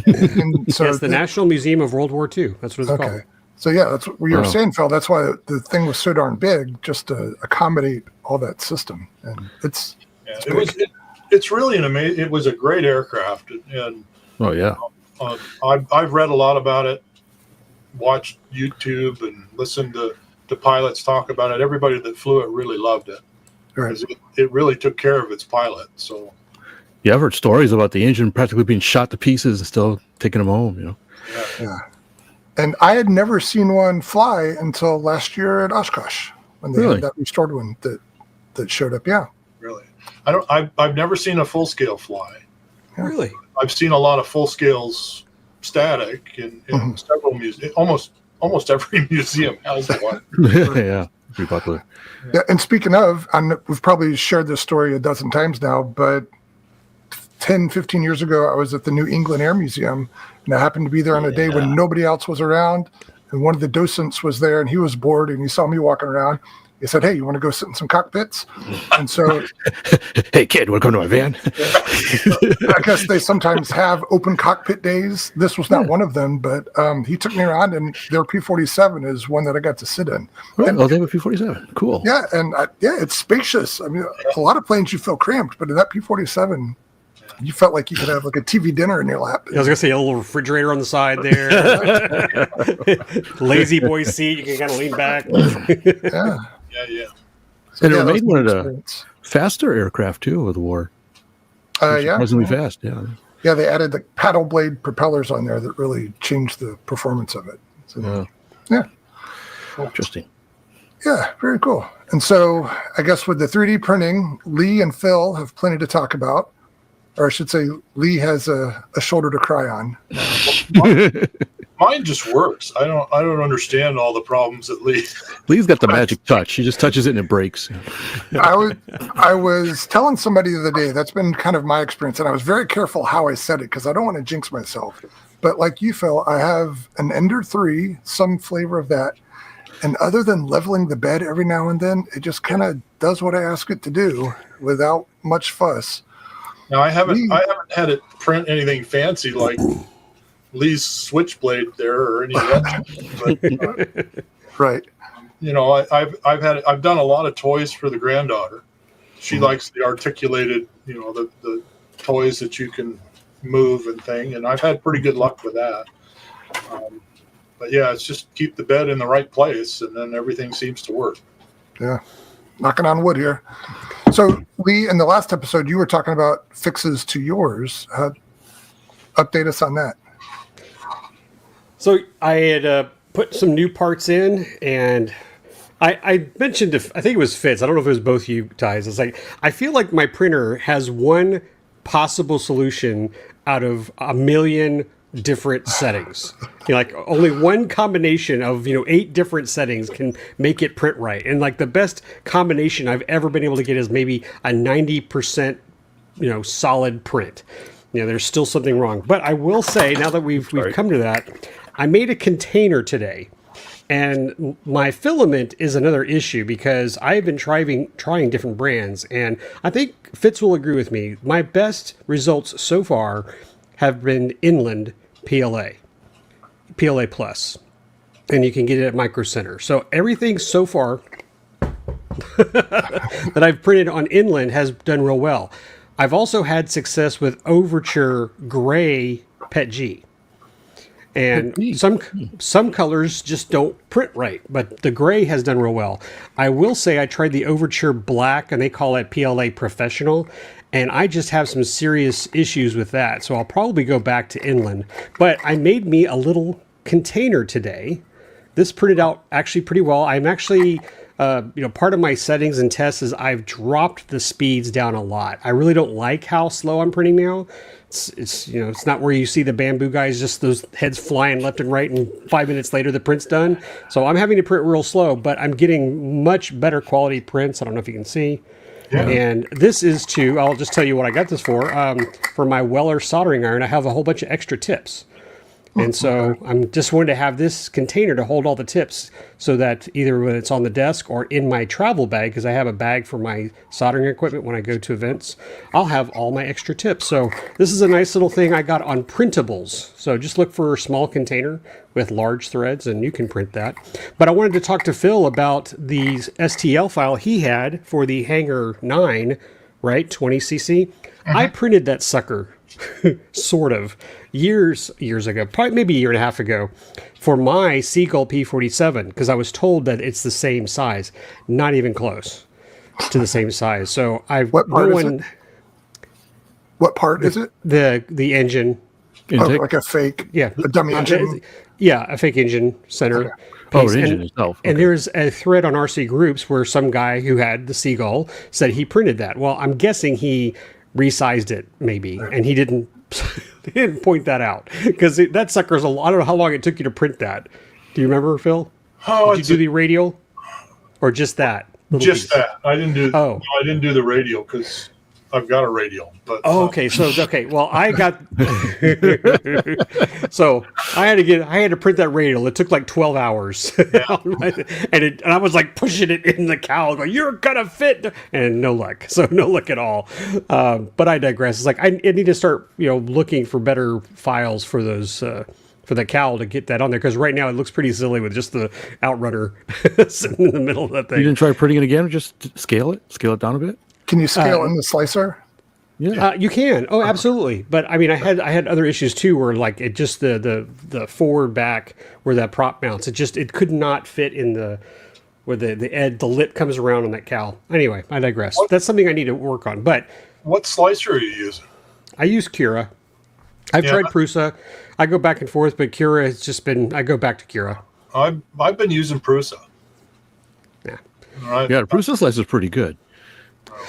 And so It's the National Museum of World War II. That's what it's called. So, yeah, that's what you were saying, Phil. That's why the thing was so darn big, just to accommodate all that system. And it's really an amazing. It was a great aircraft, and Oh, yeah. I've read a lot about it, watched YouTube, and listened to pilots talk about it. Everybody that flew it really loved it. right. It really took care of its pilot. So Yeah, I've heard stories about the engine practically being shot to pieces and still taking them home, Yeah. And I had never seen one fly until last year at Oshkosh when they had that restored one that showed up. Yeah. really, I've never seen a full scale fly. Really? I've seen a lot of full scales static in several museums. Almost every museum has one. Yeah. Pretty popular. Yeah. And speaking of, we've probably shared this story a dozen times now, but 10, 15 years ago, I was at the New England Air Museum, and I happened to be there on a day when nobody else was around. And one of the docents was there, and he was bored, and he saw me walking around. He said, "Hey, you want to go sit in some cockpits?" And so, Hey, kid, want to come to my van? I guess they sometimes have open cockpit days. This was not one of them, but he took me around, and their P-47 is one that I got to sit in. And, Oh, they have a P-47. Cool. yeah, and it's spacious. I mean, a lot of planes you feel cramped, but in that P-47, you felt like you could have like a TV dinner in your lap. I was gonna say a little refrigerator on the side there. Lazy boy seat, you can kind of lean back. Yeah. Yeah. So, And it that made was one my of the experience. faster aircraft, too, with the war. Yeah. Surprisingly fast, yeah. Yeah, they added the paddle blade propellers on there that really changed the performance of it. So, yeah. Interesting. Yeah, very cool. And so I guess with the 3D printing, Lee and Phil have plenty to talk about. Or I should say, Lee has a shoulder to cry on. Mine just works. I don't understand all the problems that Lee's got the magic touch. He just touches it and it breaks. I was telling somebody the other day, that's been kind of my experience, and I was very careful how I said it because I don't want to jinx myself. But like you, Phil, I have an Ender 3, some flavor of that. And other than leveling the bed every now and then, it just kind of does what I ask it to do without much fuss. Now I haven't had it print anything fancy like Lee's switchblade there or any of that. But, Right. you know, I've done a lot of toys for the granddaughter. She likes the articulated, you know, the toys that you can move and thing, and I've had pretty good luck with that. But yeah, it's just keep the bed in the right place, and then everything seems to work. Yeah, knocking on wood here. So, Lee, in the last episode, you were talking about fixes to yours. Update us on that. So I had put some new parts in, and I mentioned, I think it was Fitz. I don't know if it was both you guys. It's like, I feel like my printer has one possible solution out of a million different settings. Like only one combination of 8 different settings can make it print right. And like the best combination I've ever been able to get is maybe a 90% solid print. There's still something wrong. But I will say, now that we've come to that, I made a container today. And my filament is another issue because I've been trying different brands, and I think Fitz will agree with me. My best results so far have been Inland PLA Plus, and you can get it at Micro Center. So everything so far that I've printed on Inland has done real well. I've also had success with Overture Gray PET G. And some colors just don't print right, but the gray has done real well. I will say I tried the Overture Black, and they call it PLA Professional, and I just have some serious issues with that. So I'll probably go back to Inland. But I made me a little container today. This printed out actually pretty well. I'm actually, part of my settings and tests is I've dropped the speeds down a lot. I really don't like how slow I'm printing now. It's not where you see the bamboo guys, just those heads flying left and right, and 5 minutes later the print's done. So I'm having to print real slow, but I'm getting much better quality prints. I don't know if you can see. Yeah. And this is I'll just tell you what I got this for my Weller soldering iron. I have a whole bunch of extra tips. And so I'm just wanted to have this container to hold all the tips so that either when it's on the desk or in my travel bag, because I have a bag for my soldering equipment when I go to events, I'll have all my extra tips. So this is a nice little thing I got on printables. So just look for a small container with large threads and you can print that. But I wanted to talk to Phil about the STL file he had for the Hanger 9, right? 20cc. I printed that sucker sort of years ago, probably maybe a year and a half ago, for my Seagull P47, because I was told that it's the same size. Not even close to the same size. So What part is it? The engine. Like a fake, a dummy engine. Yeah, a fake engine center. Okay. The engine itself. Okay. And there's a thread on RC Groups where some guy who had the Seagull said he printed that. Well, I'm guessing he resized it maybe, and he didn't point that out, because that sucker's I don't know how long it took you to print that. Do you remember, Phil? Did you do the radial or just that? Just that. I didn't do. I didn't do the radial because I've got a radial. But okay. Well, I got. So I had to print that radial. It took like 12 hours, and I was like pushing it in the cowl, going, "You're gonna fit," and no luck. So no luck at all. But I digress. It's like I need to start, looking for better files for those. For the cowl to get that on there, because right now it looks pretty silly with just the outrunner sitting in the middle of that thing. You didn't try printing it again, or just scale it down a bit? Can you scale in the slicer? Yeah, you can. Oh, absolutely. But I mean, I had other issues too, where like it just the forward back where that prop mounts, it could not fit in where the lip comes around on that cowl. Anyway, I digress. That's something I need to work on. But what slicer are you using? I use Cura. I've tried Prusa. I go back and forth, but Cura has just been. I go back to Cura. I've been using Prusa. Yeah. Right. Yeah, the Prusa slice is pretty good.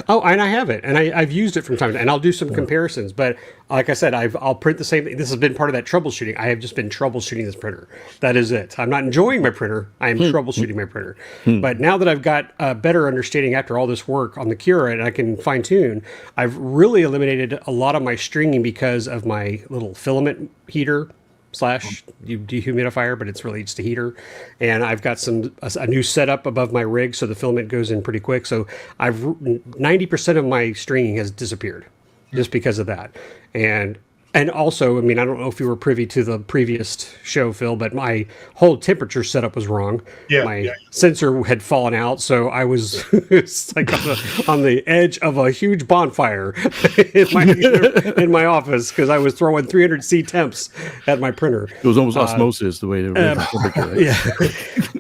Oh, and I have it, and I've used it from time to time, and I'll do some comparisons. But like I said, I'll print the same thing. This has been part of that troubleshooting. I have just been troubleshooting this printer. That is it. I'm not enjoying my printer. I am troubleshooting my printer. But now that I've got a better understanding after all this work on the Cura, and I can fine tune, I've really eliminated a lot of my stringing because of my little filament heater / dehumidifier, but it's really just a heater. And I've got a new setup above my rig, so the filament goes in pretty quick. So 90% of my stringing has disappeared just because of that. And And also, I mean, I don't know if you were privy to the previous show, Phil, but my whole temperature setup was wrong. My sensor had fallen out, so I was it's like on the edge of a huge bonfire in my office because I was throwing 300 C temps at my printer. It was almost osmosis the way they were temperature.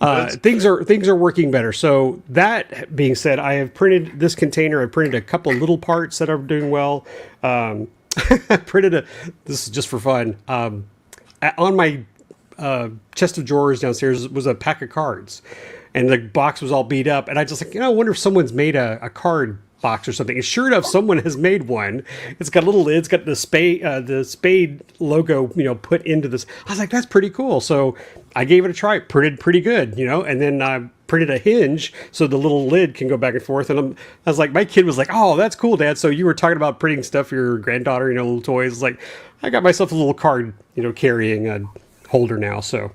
Right? Things are working better. So that being said, I have printed this container. I printed a couple of little parts that are doing well. I printed this is just for fun. On my chest of drawers downstairs was a pack of cards, and the box was all beat up. And I just I wonder if someone's made a card box or something. And sure enough, someone has made one. It's got a little lid. It's got the spade logo, put into this. I was like, that's pretty cool. So I gave it a try. Printed pretty good, and then I printed a hinge so the little lid can go back and forth. And I was like, my kid was like, oh, that's cool, Dad. So you were talking about printing stuff for your granddaughter, little toys. It's like, I got myself a little card, carrying holder now. So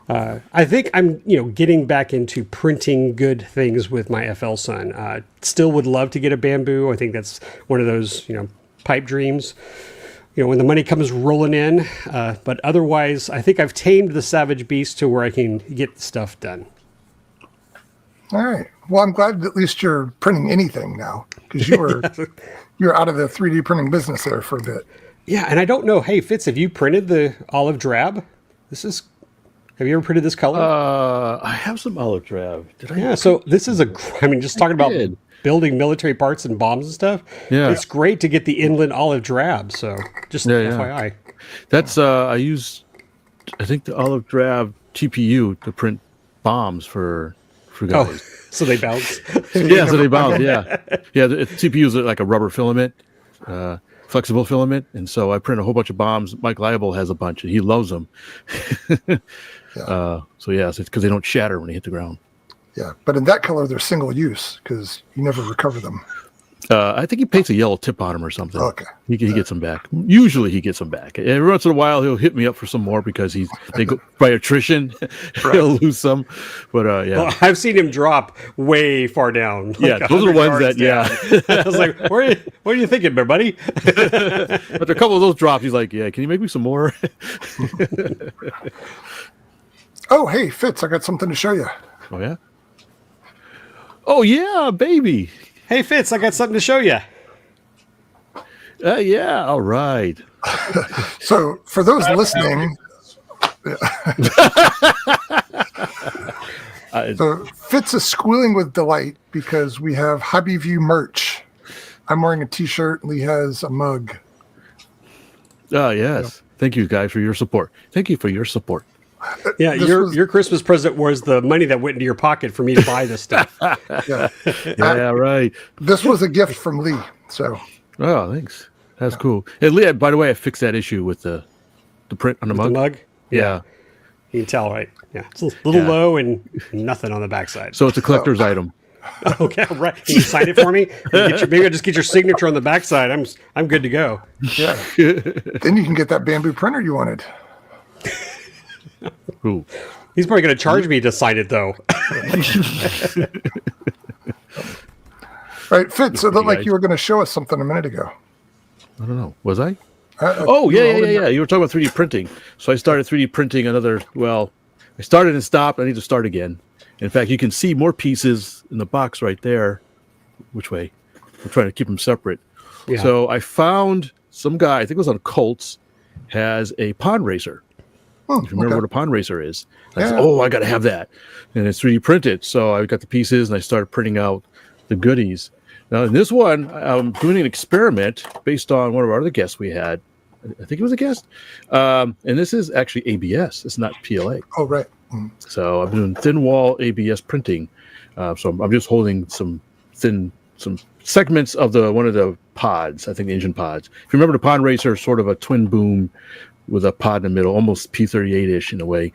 I think I'm, getting back into printing good things with my FL son. Still would love to get a bamboo. I think that's one of those, pipe dreams, when the money comes rolling in. But otherwise, I think I've tamed the savage beast to where I can get the stuff done. All right. Well, I'm glad at least you're printing anything now because you're out of the 3D printing business there for a bit. Yeah, and I don't know. Hey, Fitz, have you printed the olive drab? Have you ever printed this color? I have some olive drab. Did I? Yeah. So this is just talking about building military parts and bombs and stuff. Yeah. It's great to get the inland olive drab. So just FYI. That's I think the olive drab TPU to print bombs for guys. Oh, so they bounce. So they bounce. Yeah. The TPUs are like a rubber filament. Flexible filament, and so I print a whole bunch of bombs. Mike Leibel has a bunch, and he loves them. It's because they don't shatter when they hit the ground. Yeah, but in that color, they're single use because you never recover them. I think he paints a yellow tip on them or something. Okay, he gets them back. Usually, he gets them back. Every once in a while, he'll hit me up for some more because they go by attrition. He'll lose some, but Well, I've seen him drop way far down. Like those are the ones that I was like, what are you thinking, there, buddy? But a couple of those drops, he's like, can you make me some more? Oh, hey, Fitz, I got something to show you. Oh yeah. Oh yeah, baby. Hey, Fitz, I got something to show you. Yeah, all right. So, for those listening, so Fitz is squealing with delight because we have Hobby View merch. I'm wearing a T-shirt. Lee has a mug. Oh, yes. Thank you, guys, for your support. Thank you for your support. Yeah, your Christmas present was the money that went into your pocket for me to buy this stuff. Right. This was a gift from Lee. So. Oh, thanks. That's cool. Hey, Lee, by the way, I fixed that issue with the print on the mug. The mug? Yeah. You can tell, right? Yeah. It's a little low and nothing on the backside. So it's a collector's item. Okay, right. Can you sign it for me? Maybe I'll just get your signature on the backside. I'm good to go. Yeah. Then you can get that bamboo printer you wanted. Ooh. He's probably going to charge me to sign it, though. Right, Fitz, it looked like you were going to show us something a minute ago. I don't know. Was I? Yeah. You were talking about 3D printing. So I started 3D printing I started and stopped. I need to start again. In fact, you can see more pieces in the box right there. Which way? I'm trying to keep them separate. Yeah. So I found some guy, I think it was on Colts, has a pond racer. If you remember what a pond racer is. I said, I got to have that. And it's 3D printed. So I got the pieces and I started printing out the goodies. Now, in this one, I'm doing an experiment based on one of our other guests we had. I think it was a guest. And this is actually ABS. It's not PLA. Oh, right. So I'm doing thin wall ABS printing. So I'm just holding some segments of one of the pods, I think the engine pods. If you remember, the pond racer is sort of a twin boom with a pod in the middle, almost P38-ish in a way.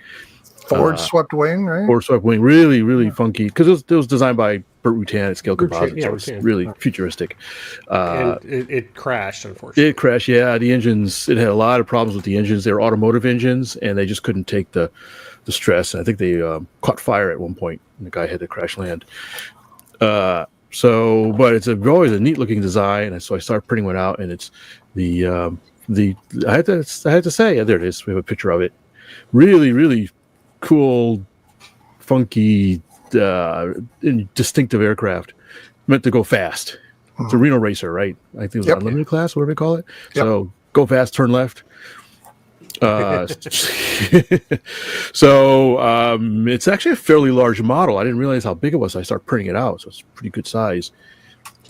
Forward swept wing, right? Forward swept wing, really, really funky. Because it was designed by Burt Rutan at Scale Composites, so it's really futuristic. And it crashed, unfortunately. It crashed, yeah. The engines, it had a lot of problems with the engines. They were automotive engines, and they just couldn't take the stress. I think they caught fire at one point, and the guy had to crash land. But it's always a neat looking design, and so I started printing one out, and it's the I had to say, there it is. We have a picture of it. Really, really cool, funky, distinctive aircraft meant to go fast. It's a Reno racer, right? I think it was unlimited class, whatever they call it. Yep. So go fast, turn left. So it's actually a fairly large model. I didn't realize how big it was. I started printing it out, so it's a pretty good size.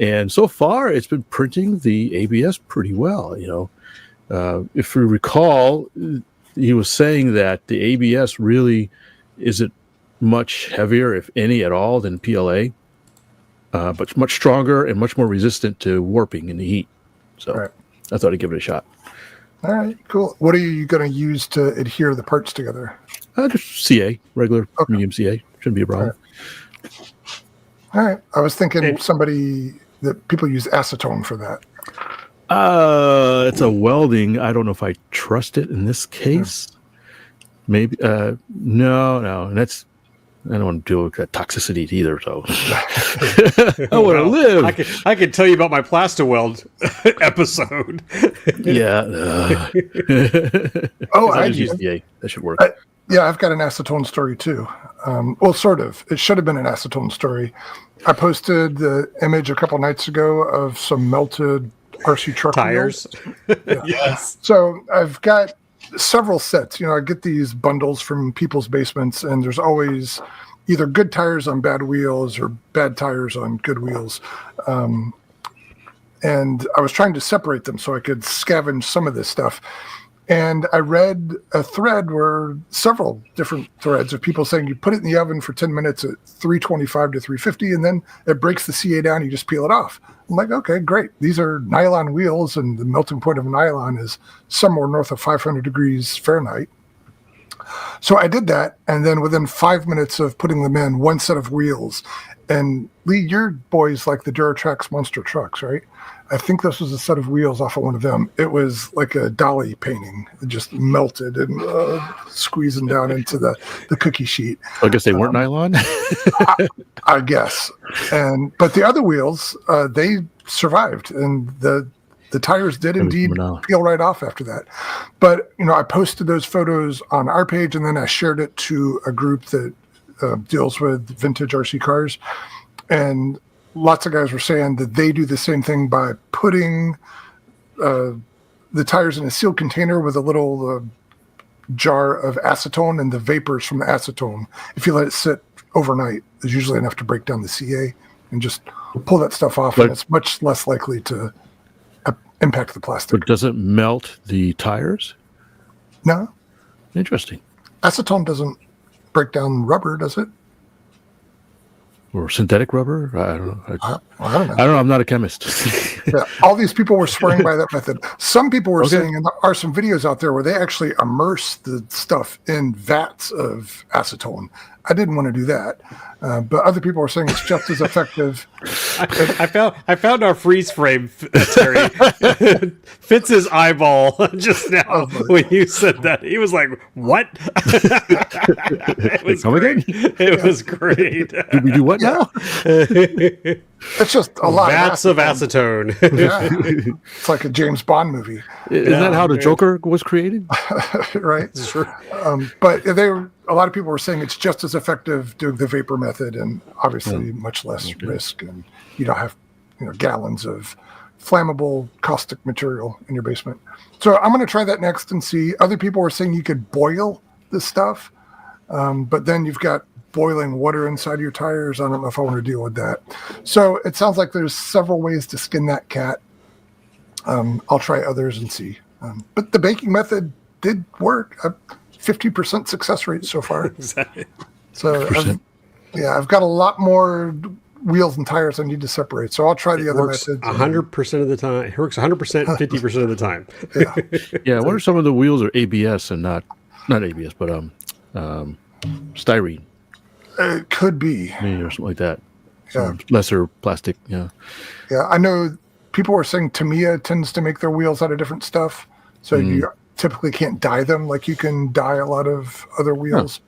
And so far, it's been printing the ABS pretty well. If we recall, he was saying that the ABS really isn't much heavier, if any at all, than PLA. But much stronger and much more resistant to warping in the heat. So I thought I'd give it a shot. All right, cool. What are you going to use to adhere the parts together? Just CA, regular medium CA. Shouldn't be a problem. All right. I was thinking that people use acetone for that. It's a welding. I don't know if I trust it in this case. Maybe. No. And I don't want to deal with that toxicity either. So I want to live. I could tell you about my Plastaweld episode. I just used the A. That should work. I've got an acetone story too. Well, sort of. It should have been an acetone story. I posted the image a couple nights ago of some melted RC truck tires. Yes. So I've got several sets. I get these bundles from people's basements, and there's always either good tires on bad wheels or bad tires on good wheels. And I was trying to separate them so I could scavenge some of this stuff. And I read a thread where several different threads of people saying you put it in the oven for 10 minutes at 325 to 350, and then it breaks the CA down. You just peel it off. I'm like, okay, great. These are nylon wheels, and the melting point of nylon is somewhere north of 500 degrees Fahrenheit. So I did that, and then within 5 minutes of putting them in, one set of wheels. And Lee, your boys like the Duratrax monster trucks, right? I think this was a set of wheels off of one of them. It was like a dolly painting. It just melted and squeezing down into the cookie sheet. I guess they weren't nylon? I guess. But the other wheels, they survived, and the tires did indeed peel right off after that. But, I posted those photos on our page, and then I shared it to a group that deals with vintage RC cars. And lots of guys were saying that they do the same thing by putting the tires in a sealed container with a little jar of acetone, and the vapors from the acetone, if you let it sit overnight, is usually enough to break down the CA, and just pull that stuff off, and it's much less likely to impact the plastic. But does it melt the tires? No. Interesting. Acetone doesn't break down rubber, does it? Or synthetic rubber? I don't know. I don't know. I'm not a chemist. All these people were swearing by that method. Some people were saying, and there are some videos out there where they actually immerse the stuff in vats of acetone. I didn't want to do that, but other people were saying it's just as effective. I found our freeze frame, Terry. Fitz's eyeball just now when you said that. He was like, "What?" It was great. It was great. Did we do what now? It's just a lot vats of acetone. It's like a James Bond movie. Isn't that how the Joker was created? Right. But a lot of people were saying it's just as effective doing the vapor method, and obviously much less risk, and you don't have gallons of flammable caustic material in your basement. So I'm going to try that next and see. Other people were saying you could boil this stuff, but then you've got boiling water inside your tires. I don't know if I want to deal with that. So it sounds like there's several ways to skin that cat. I'll try others and see. But the baking method did work. 50% success rate so far. Exactly. So I've got a lot more wheels and tires I need to separate. So I'll try the other methods. 100% of the time. It works 100%, 50% of the time. Yeah. What are some of the wheels are ABS and not ABS, but styrene? It could be. Maybe or something like that. Yeah. Lesser plastic. Yeah. Yeah. I know people were saying Tamiya tends to make their wheels out of different stuff. So you typically can't dye them like you can dye a lot of other wheels.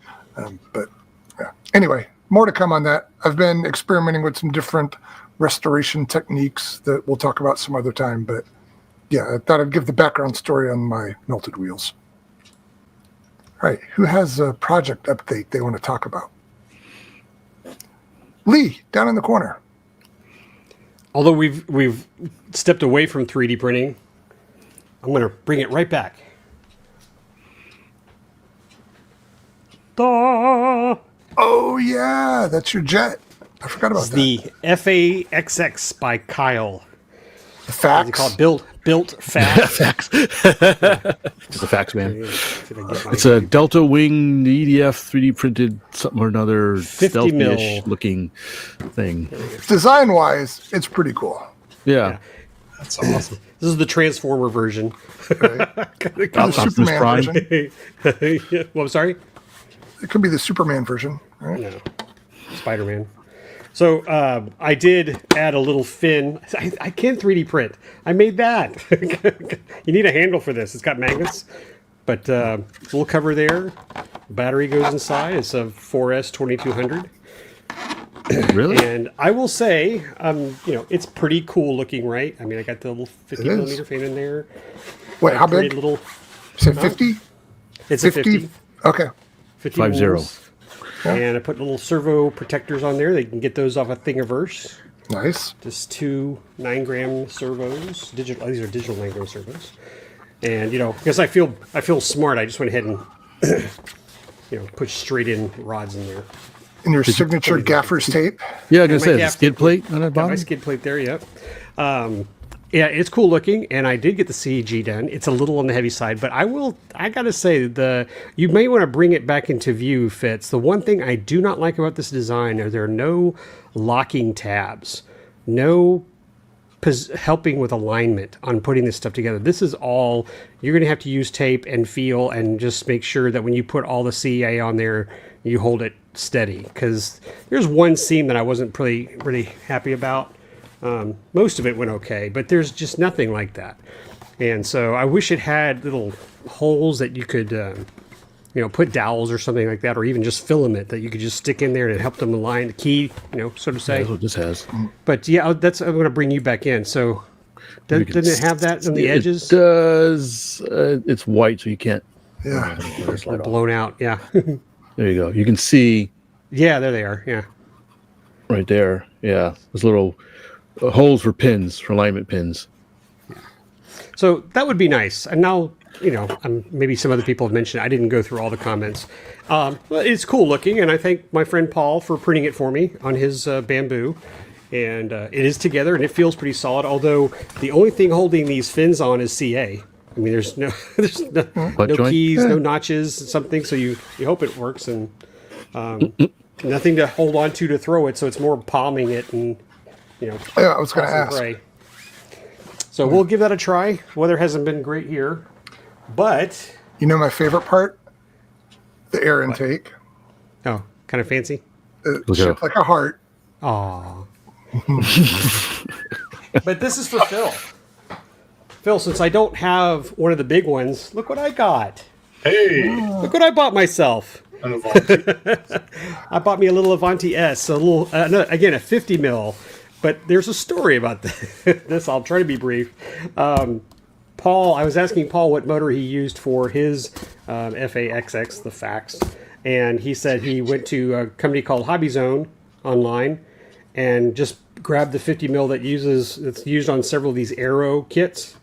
But anyway, more to come on that. I've been experimenting with some different restoration techniques that we'll talk about some other time, but Yeah, I thought I'd give the background story on my melted wheels. All right, who has a project update they want to talk about? Lee, down in the corner. Although we've stepped away from 3D printing, I'm going to bring it right back. Da! Oh, yeah, that's your jet. I forgot about It's that. the FAXX by Kyle. The What's facts. it called? Built Fax. Fax. Just a fax, man. It's a Delta Wing EDF 3D printed something or another 50 mil. stealthy-ish looking thing. Design-wise, it's pretty cool. Yeah. That's awesome. This is the Transformer version. Right? The Optimus Superman Prime. version. Well, I'm sorry? It could be the Superman version, right? No. Spider-Man. So I did add a little fin. I can 3D print. I made that. You need a handle for this. It's got magnets. But little cover there. Battery goes inside. It's a 4S 2200. Really? And I will say, it's pretty cool looking, right? I mean, I got the little 50 It is. millimeter fan in there. Wait, how Create big? Little, Say 50? it's a 50. Okay. 50 50. volts. And I put little servo protectors on there. They can get those off a Thingiverse. Nice. Just two 9-gram servos. Digital. These are digital 9-gram servos. And because I feel smart, I just went ahead and put straight in rods in there. And your signature gaffer's tape? Yeah, I was going to my say, the gaff- skid plate on that Got my bottom? skid plate there. Yep. Yeah, it's cool looking, and I did get the CEG done. It's a little on the heavy side, but I gotta say, you may want to bring it back into view, Fitz. The one thing I do not like about this design are there are no locking tabs, no helping with alignment on putting this stuff together. This is all, you're gonna have to use tape and feel and just make sure that when you put all the CA on there, you hold it steady. Because there's one seam that I wasn't really happy about. Most of it went okay, but there's just nothing like that. And so I wish it had little holes that you could, put dowels or something like that, or even just filament that you could just stick in there and help them align the key, so to say. That's what this has. But yeah, I'm going to bring you back in. So didn't it have that on the edges? It does. It's white, so you can't. Yeah. Slide off. Blown out. Yeah. There you go. You can see Yeah, there they are. Yeah. right there. Yeah. There's little holes for pins, for alignment pins. So that would be nice. And now, maybe some other people have mentioned, I didn't go through all the comments. But it's cool looking, and I thank my friend Paul for printing it for me on his bamboo. And it is together, and it feels pretty solid, although the only thing holding these fins on is CA. I mean, there's no joint? keys, no notches, something, so you hope it works, and nothing to hold on to throw it, so it's more palming it and, Yeah, I was going to toss and ask. pray. So we'll give that a try. Weather hasn't been great here, but You know my favorite part? The air intake. oh, kind of fancy. It's Look shaped at like a heart. Aw. But this is for Phil. Phil, since I don't have one of the big ones, look what I got. Hey, Look what I bought myself. an Avanti. I bought me a little Avanti S, a little, again, a 50 mil. But there's a story about this. I'll try to be brief. Paul, I was asking Paul what motor he used for his FAXX, the fax. And he said he went to a company called Hobby Zone online and just grabbed the 50 mil that's used on several of these Aero kits.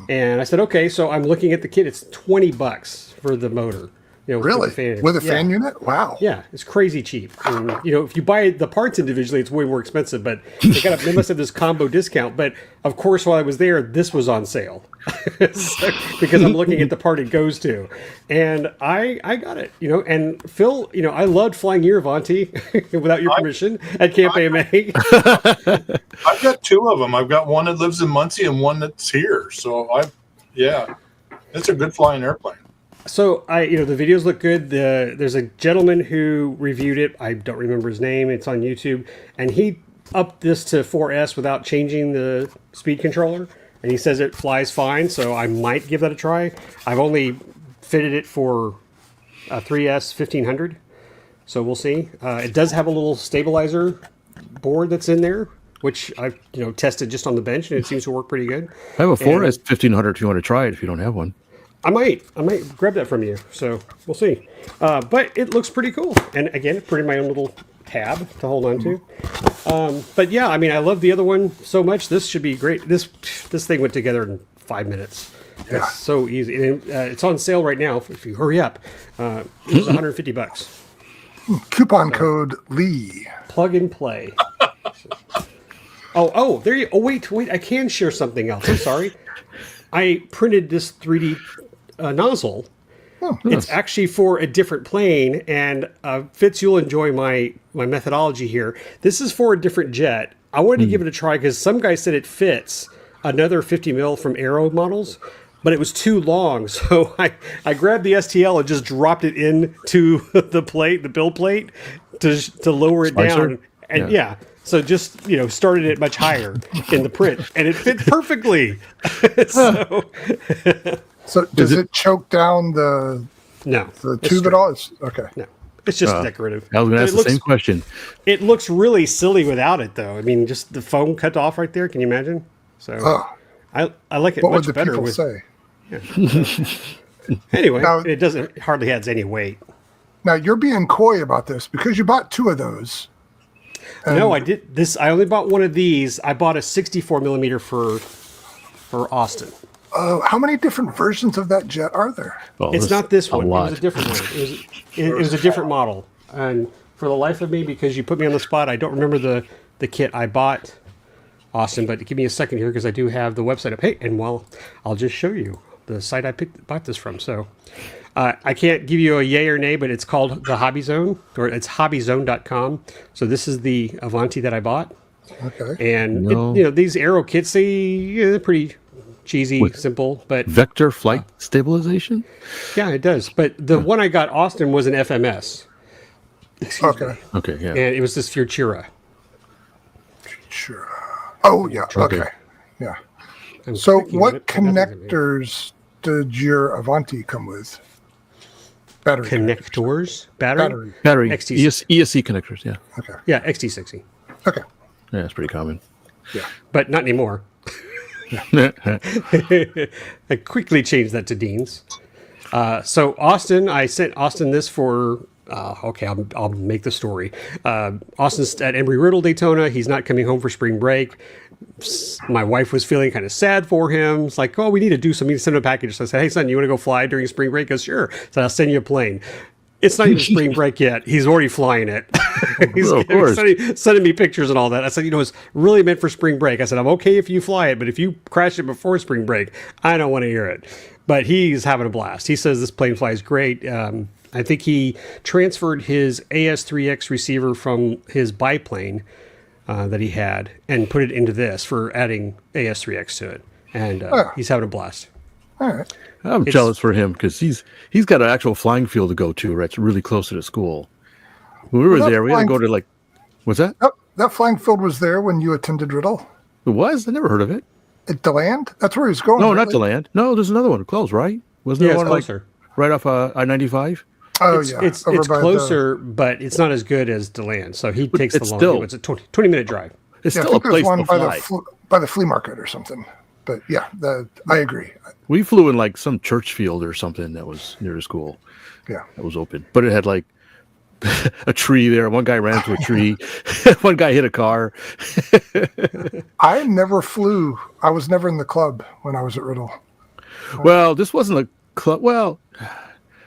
And I said, okay, so I'm looking at the kit. It's $20 for the motor. Really? With a fan unit? Wow. Yeah, it's crazy cheap. And, if you buy the parts individually, it's way more expensive. But they must have this combo discount. But of course, while I was there, this was on sale because I'm looking at the part it goes to, and I got it. And Phil, I loved flying your Avanti without your permission at Camp AMA. I've got two of them. I've got one that lives in Muncie and one that's here. So it's a good flying airplane. So the videos look good. There's a gentleman who reviewed it. I don't remember his name. It's on YouTube, and he upped this to 4S without changing the speed controller, and he says it flies fine. So I might give that a try. I've only fitted it for a 3S 1500, so we'll see. It does have a little stabilizer board that's in there, which I've tested just on the bench, and it seems to work pretty good. I have a 4S 1500 if you want to try it if you don't have one. I might grab that from you. So we'll see. But it looks pretty cool. And again, put in my own little tab to hold on to. But yeah, I mean, I love the other one so much. This should be great. This thing went together in 5 minutes. Yeah. It's so easy. And, it's on sale right now. If you hurry up, it was $150. Coupon code Lee. Plug and play. Oh, there you. Oh, wait. I can share something else. I'm sorry. I printed this 3D nozzle. Oh, it's actually for a different plane, and Fitz, you'll enjoy my methodology here. This is for a different jet. I wanted to give it a try because some guy said it fits another 50 mil from Aero models, but it was too long. So I grabbed the STL and just dropped it into the plate, the build plate, to lower it down. And yeah. So just, started it much higher in the print, and it fit perfectly. So does it choke down the tube at all? Okay. No, it's just decorative. I was going to ask the same question. It looks really silly without it, though. I mean, just the foam cut off right there. Can you imagine? So I like it much better. What would the people say? Yeah. Anyway, now, it doesn't hardly adds any weight. Now you're being coy about this because you bought 2 of those. No, I did this. I only bought one of these. I bought a 64 millimeter for Austin. How many different versions of that jet are there? Well, it's not this one. It was a different one. It was a different model. And for the life of me, because you put me on the spot, I don't remember the kit I bought, Austin. But give me a second here because I do have the website up. Hey, and I'll just show you the site I bought this from. So I can't give you a yay or nay, but it's called the Hobby Zone, or it's hobbyzone.com. So this is the Avanti that I bought. Okay. And these Aero kits, they're pretty cheesy, simple, but vector flight stabilization. Yeah, it does. But the one I got, Austin, was an FMS. Okay. Me. Okay. Yeah. And it was this Futura. Oh yeah. Okay. Yeah. So what connectors did your Avanti come with? Battery connectors. Battery. ESC connectors. Yeah. Okay. Yeah, XT60. Okay. Yeah, it's pretty common. Yeah, but not anymore. I quickly changed that to Dean's. So Austin, I sent Austin this for. I'll make the story. Austin's at Embry-Riddle Daytona. He's not coming home for spring break. My wife was feeling kind of sad for him. It's like, we need to do something. Send him a package. So I said, hey, son, you want to go fly during spring break? He goes, sure. So I'll send you a plane. It's not even spring break yet. He's already flying it. He's sending me pictures and all that. I said, it's really meant for spring break. I said, I'm okay if you fly it, but if you crash it before spring break, I don't want to hear it. But he's having a blast. He says this plane flies great. I think he transferred his AS3X receiver from his biplane that he had and put it into this for adding AS3X to it. And he's having a blast. All right. I'm jealous for him because he's got an actual flying field to go to, right? It's really close to the school. When we were there, we had to go to what's that? Oh, that flying field was there when you attended Riddle. It was? I never heard of it. At DeLand? That's where he's going. No, not DeLand. No, there's another one close, right? Wasn't there one closer? Right off I-95? Oh, it's closer, but it's not as good as DeLand. So he takes the long. It's a 20-minute drive. It's still a place to fly. By the flea market or something. But yeah, I agree. We flew in some church field or something that was near the school. Yeah. That was open. But it had a tree there. One guy ran into a tree. One guy hit a car. I never flew. I was never in the club when I was at Riddle. Well, this wasn't a club. Well,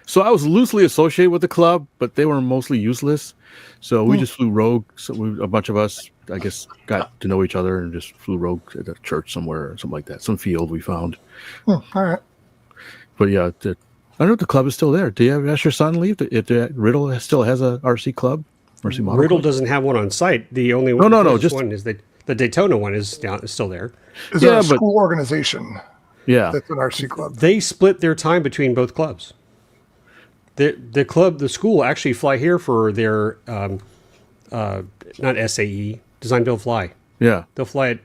so I was loosely associated with the club, but they were mostly useless. So we just flew rogue. So a bunch of us, I guess, got to know each other and just flew rogue at a church somewhere or something like that. Some field we found. All right. But yeah, I don't know if the club is still there. Do you have ask your son leave? If Riddle still has a RC club? RC model Riddle club? doesn't have one on site. The only just one is the Daytona one is still there. Is there a school organization? Yeah. That's an RC club. They split their time between both clubs. The school actually fly here for their not SAE, Design Build Fly. Yeah. They'll fly at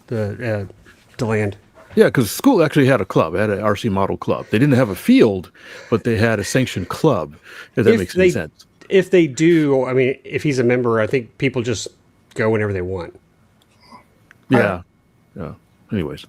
the DeLand. Yeah, because the school actually had a club. It had an RC model club. They didn't have a field, but they had a sanctioned club, if that makes any sense. If they do, I mean, if he's a member, I think people just go whenever they want. Yeah. Yeah. Anyways.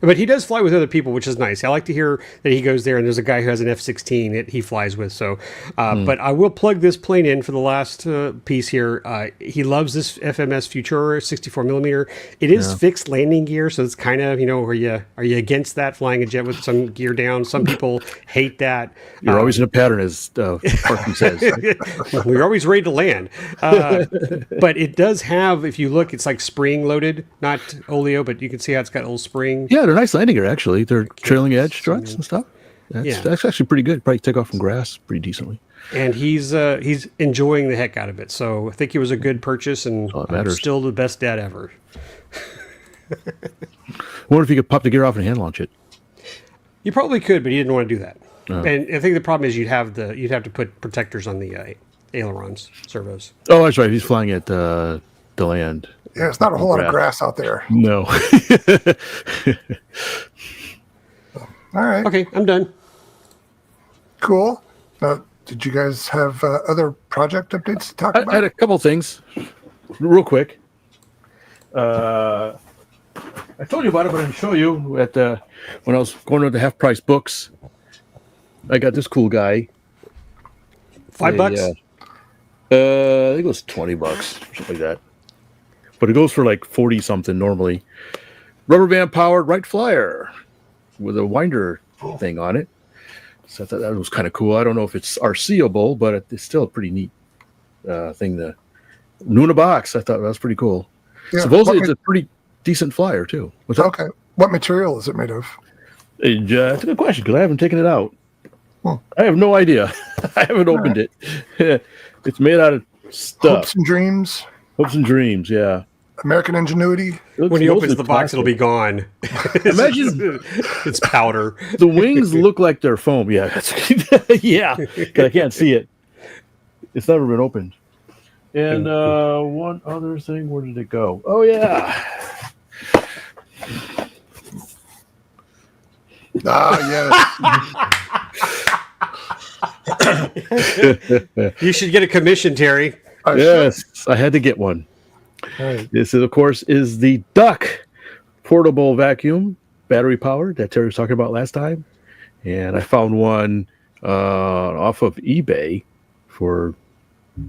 But he does fly with other people, which is nice. I like to hear that he goes there, and there's a guy who has an F-16 that he flies with. So, but I will plug this plane in for the last piece here. He loves this FMS Futura 64 millimeter. It is fixed landing gear, so it's kind of, are you against that, flying a jet with some gear down? Some people hate that. You're always in a pattern, as Parkman says. We're always ready to land. But it does have, if you look, it's like spring loaded, not oleo, but you can see how it's got a little spring. Yeah, they're nice landing gear, actually. They're trailing edge struts and stuff. That's actually pretty good. Probably take off from grass pretty decently. And he's enjoying the heck out of it. So I think it was a good purchase, and I'm still the best dad ever. I wonder if you could pop the gear off and hand launch it. You probably could, but he didn't want to do that. And I think the problem is you'd have to put protectors on the ailerons, servos. Oh, that's right. He's flying at the land. Yeah, it's not a whole lot of grass out there. No. All right. Okay, I'm done. Cool. Did you guys have other project updates to talk about? I had a couple things, real quick. I told you about it, but I didn't show you at when I was going to the half price books. I got this cool guy. $5? I think it was $20 or something like that. But it goes for like 40 something normally. Rubber band powered Wright Flyer with a winder thing on it. So I thought that was kind of cool. I don't know if it's RCable, but it's still a pretty neat thing. New in a box. I thought that was pretty cool. Yeah, supposedly it's a pretty decent flyer too. Okay. What material is it made of? That's a good question because I haven't taken it out. I have no idea. I haven't opened it. It's made out of stuff. Hopes and dreams. Hopes and dreams, yeah. American ingenuity. When he opens the box, it'll be gone. Imagine it's powder. The wings look like they're foam. Yeah, yeah. Because I can't see it. It's never been opened. And one other thing, where did it go? Oh yeah. Yes. You should get a commission, Terry. Yes, I had to get one. Right. This, of course, is the Duck portable vacuum, battery powered, that Terry was talking about last time. And I found one off of eBay for,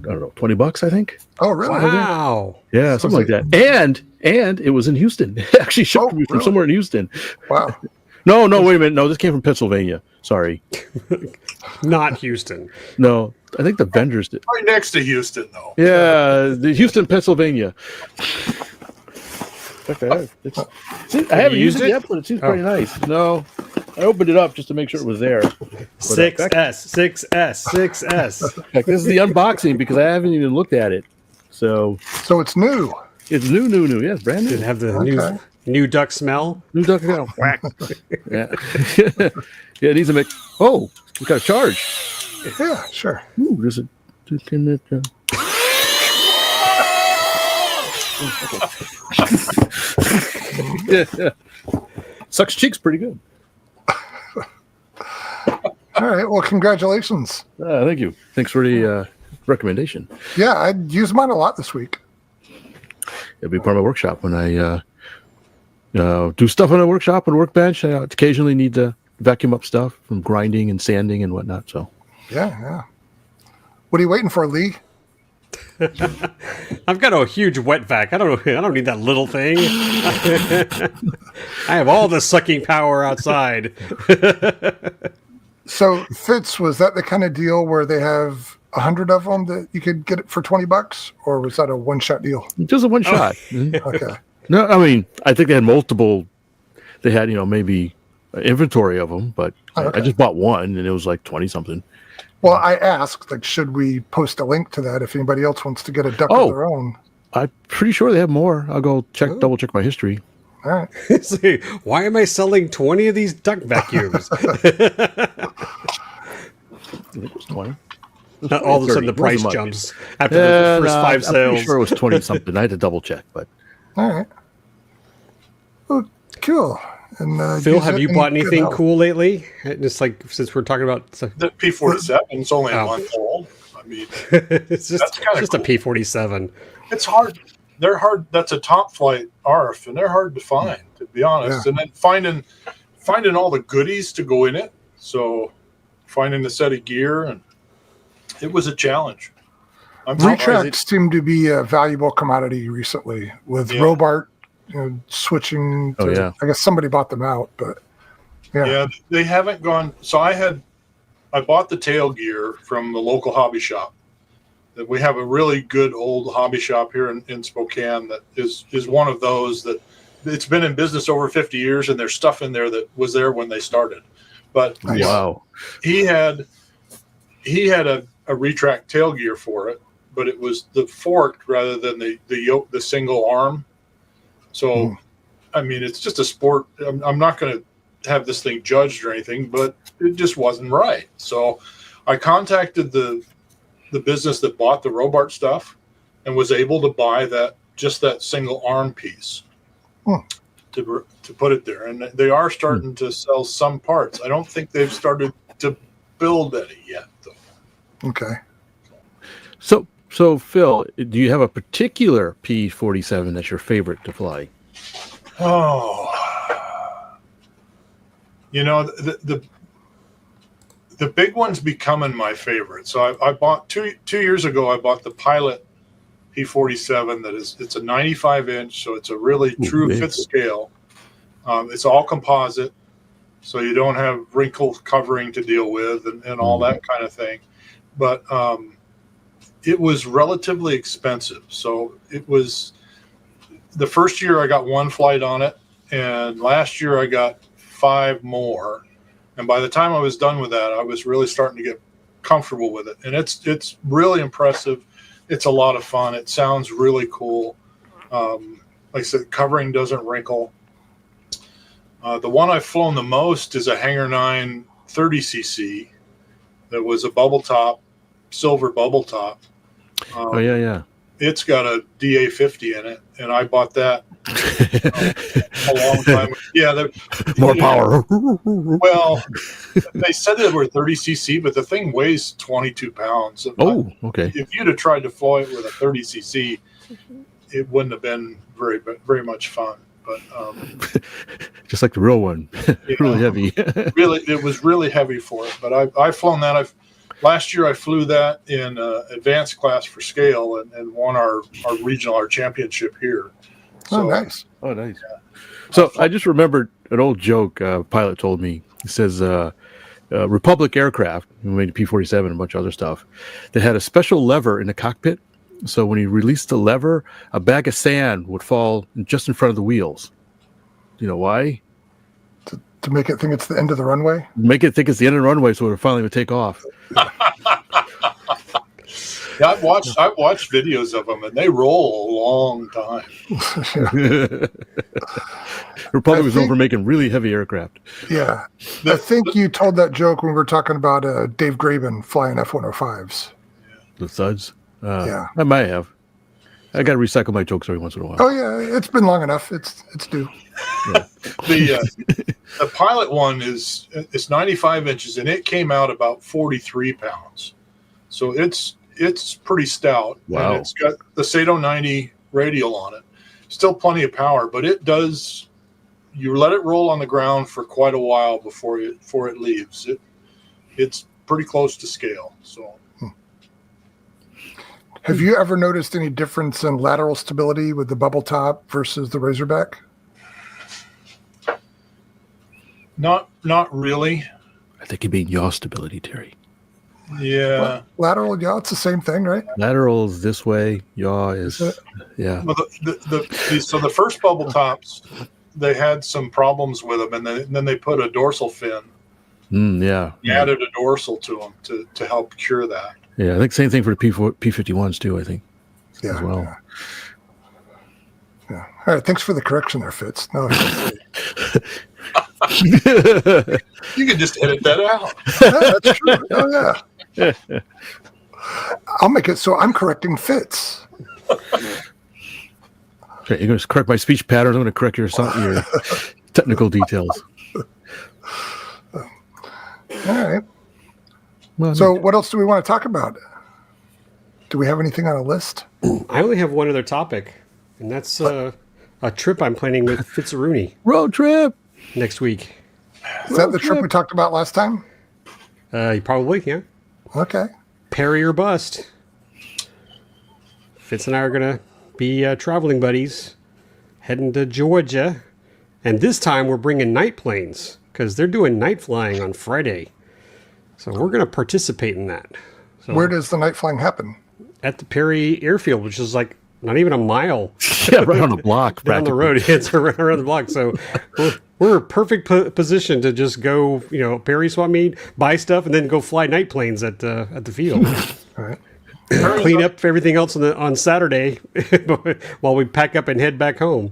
I don't know, $20, I think. Oh, really? Wow. Yeah, something like that. And it was in Houston. It actually shipped me from somewhere in Houston. Wow. No, wait a minute. No, this came from Pennsylvania. Sorry. Not Houston. No, I think the vendors did. Right next to Houston, though. Yeah, the Houston, Pennsylvania. Okay, I haven't used it yet, but it seems pretty nice. No, I opened it up just to make sure it was there. 6S. In fact, this is the unboxing because I haven't even looked at it. So it's new. It's new. Yes, brand new. Did it have the new duck smell? New duck smell. Whack. Yeah. Yeah, it needs to make. Oh, we got a charge. Yeah, sure. Ooh, there's a. Yeah. Sucks cheeks pretty good. All right. Well, congratulations. Thank you. Thanks for the recommendation. Yeah, I'd use mine a lot this week. It'll be part of my workshop when I do stuff on a workshop and workbench. I occasionally need to vacuum up stuff from grinding and sanding and whatnot. So yeah. What are you waiting for, Lee? I've got a huge wet vac. I don't need that little thing. I have all the sucking power outside. So Fitz, was that the kind of deal where they have 100 of them that you could get it for $20, or was that a one-shot deal? Just a one shot. Okay. No, I mean, I think they had multiple. They had, maybe an inventory of them, but I just bought one, and it was like 20 something. Well, I asked, should we post a link to that if anybody else wants to get a duck of their own? I'm pretty sure they have more. I'll go double check my history. All right. See, why am I selling 20 of these duck vacuums? I think it was 20. All of a sudden, the price jumps after the first 5 sales. I'm pretty sure it was 20 something. I had to double check, but. All right. Well, cool. And Phil, have you bought anything cool lately? Just like since we're talking about the P-47, it's only a month old. I mean, it's just cool. a P-47. It's hard. they're hard. That's a top flight ARF, and they're hard to find, to be honest. And then finding all the goodies to go in it. So finding the set of gear, and it was a challenge. Retracts seem to be a valuable commodity recently with Robart switching. To, I guess somebody bought them out, but yeah, they haven't gone. So I bought the tail gear from the local hobby shop. That we have a really good old hobby shop here in Spokane that is one of those that it's been in business over 50 years, and there's stuff in there that was there when they started. But wow, he had a retract tail gear for it, but it was the forked rather than the single arm. So, I mean, it's just a sport. I'm not going to have this thing judged or anything, but it just wasn't right. So I contacted the business that bought the Robart stuff and was able to buy that single arm piece to put it there. And they are starting to sell some parts. I don't think they've started to build any yet, though. Okay. So Phil, do you have a particular P-47 that's your favorite to fly? Oh, the big one's becoming my favorite. So I bought two years ago. I bought the Pilot P-47. It's a 95-inch, so it's a really true Fitz scale. It's all composite, so you don't have wrinkle covering to deal with and all that kind of thing. But it was relatively expensive. So it was the first year I got one flight on it, and last year I got 5 more. And by the time I was done with that, I was really starting to get comfortable with it. And it's really impressive. It's a lot of fun. It sounds really cool. Like I said, covering doesn't wrinkle. The one I've flown the most is a Hangar 9 30cc that was a bubble top, silver bubble top. It's got a DA50 in it, and I bought that a long time ago. Yeah, more power. Well, they said they were 30cc, but the thing weighs 22 pounds. Okay. If you'd have tried to fly it with a 30cc, it wouldn't have been very much fun. But just like the real one, really heavy. It was really heavy for it. But I've flown that. Last year I flew that in advanced class for scale and won our championship here. So, nice. Oh, nice. Yeah. So I just remembered an old joke a pilot told me. He says Republic Aircraft, who made the P-47 and a bunch of other stuff, that had a special lever in the cockpit. So when he released the lever, a bag of sand would fall just in front of the wheels. Do you know why? To make it think it's the end of the runway? Make it think it's the end of the runway so it finally would take off. Yeah, I've watched videos of them, and they roll a long time. Republic was known for making really heavy aircraft. Yeah. I think you told that joke when we were talking about Dave Graben flying F-105s. The thuds? Yeah. I might have. I got to recycle my jokes every once in a while. Oh, yeah. It's been long enough. It's due. Yeah. The Pilot one is 95 inches, and it came out about 43 pounds. So it's pretty stout. Wow. And it's got the Sato 90 radial on it. Still plenty of power, but it does. You let it roll on the ground for quite a while before it leaves. It's pretty close to scale. So. Have you ever noticed any difference in lateral stability with the bubble top versus the Razorback? Not really. I think you mean yaw stability, Terry. Yeah. Well, lateral yaw, it's the same thing, right? Lateral is this way. Yaw is yeah. Well, so the first bubble tops, they had some problems with them, and then they put a dorsal fin. Yeah. Added a dorsal to them to help cure that. Yeah, I think same thing for the P-51s too, I think. Yeah. As well. Yeah. All right. Thanks for the correction there, Fitz. No, you can just edit that out. Yeah, that's true. Oh, yeah. I'll make it so I'm correcting Fitz. Okay, you're going to correct my speech patterns. I'm going to correct your technical details. All right. Well, so what else do we want to talk about? Do we have anything on a list? I only have one other topic, And that's a trip I'm planning with Fitzaruni Road trip. next week. Is that the trip we talked about last time? Probably, yeah. Okay. Perry or bust. Fitz and I are going to be traveling buddies, heading to Georgia. And this time we're bringing night planes because they're doing night flying on Friday. So we're going to participate in that. So Where does the night flying happen? at the Perry airfield, which is like not even a mile Yeah, right on the block. down the road. It's around the block. So we're in perfect position to just go, Perry swap meet, buy stuff, and then go fly night planes at the field. All right. Clean up everything else on Saturday while we pack up and head back home.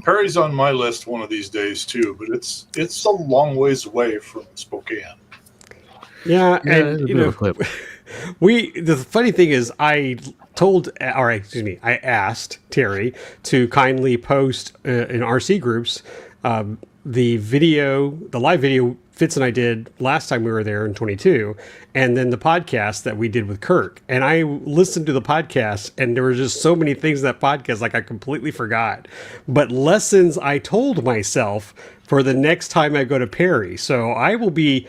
Perry's on my list one of these days too, but it's a long ways away from Spokane. Yeah, it's a and bit of a clip. the funny thing is, I asked Terry to kindly post in RC groups the live video Fitz and I did last time we were there in 22, and then the podcast that we did with Kirk. And I listened to the podcast, and there were just so many things in that podcast like I completely forgot. But lessons I told myself for the next time I go to Perry. So I will be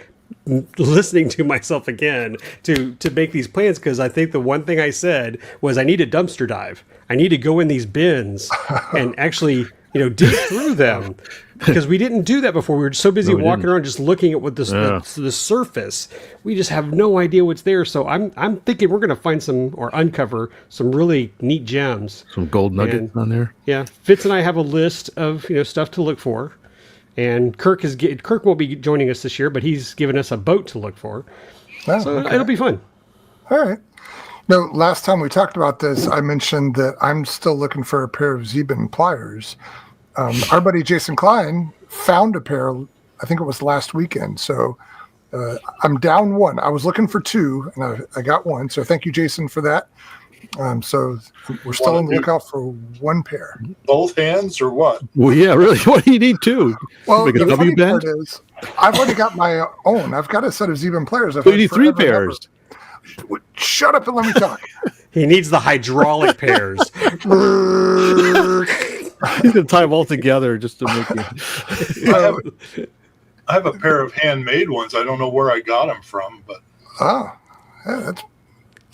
listening to myself again to make these plans, because I think the one thing I said was I need a dumpster dive. I need to go in these bins and actually dig through them, because we didn't do that before. We were so busy walking around just looking at what the surface. We just have no idea what's there. So I'm thinking we're going to find or uncover some really neat gems. Some gold nuggets on there. Yeah, Fitz and I have a list of stuff to look for. And Kirk won't be joining us this year, but he's given us a boat to look for. Oh, so okay. it'll be fun. All right. No, last time we talked about this, I mentioned that I'm still looking for a pair of Zebin pliers. Our buddy Jason Klein found a pair, I think it was last weekend. So I'm down one. I was looking for two, and I got one. So thank you, Jason, for that. So we're still on the lookout for one pair. Both hands or what? Well, yeah, really. What do you need two? Well, Make a the W funny bend? part is, I've already got my own. I've got a set of Zebin pliers. So you need three pairs. Shut up and let me talk. He needs the hydraulic pairs. He's gonna tie them all together just to make it. I have a pair of handmade ones. I don't know where I got them from, but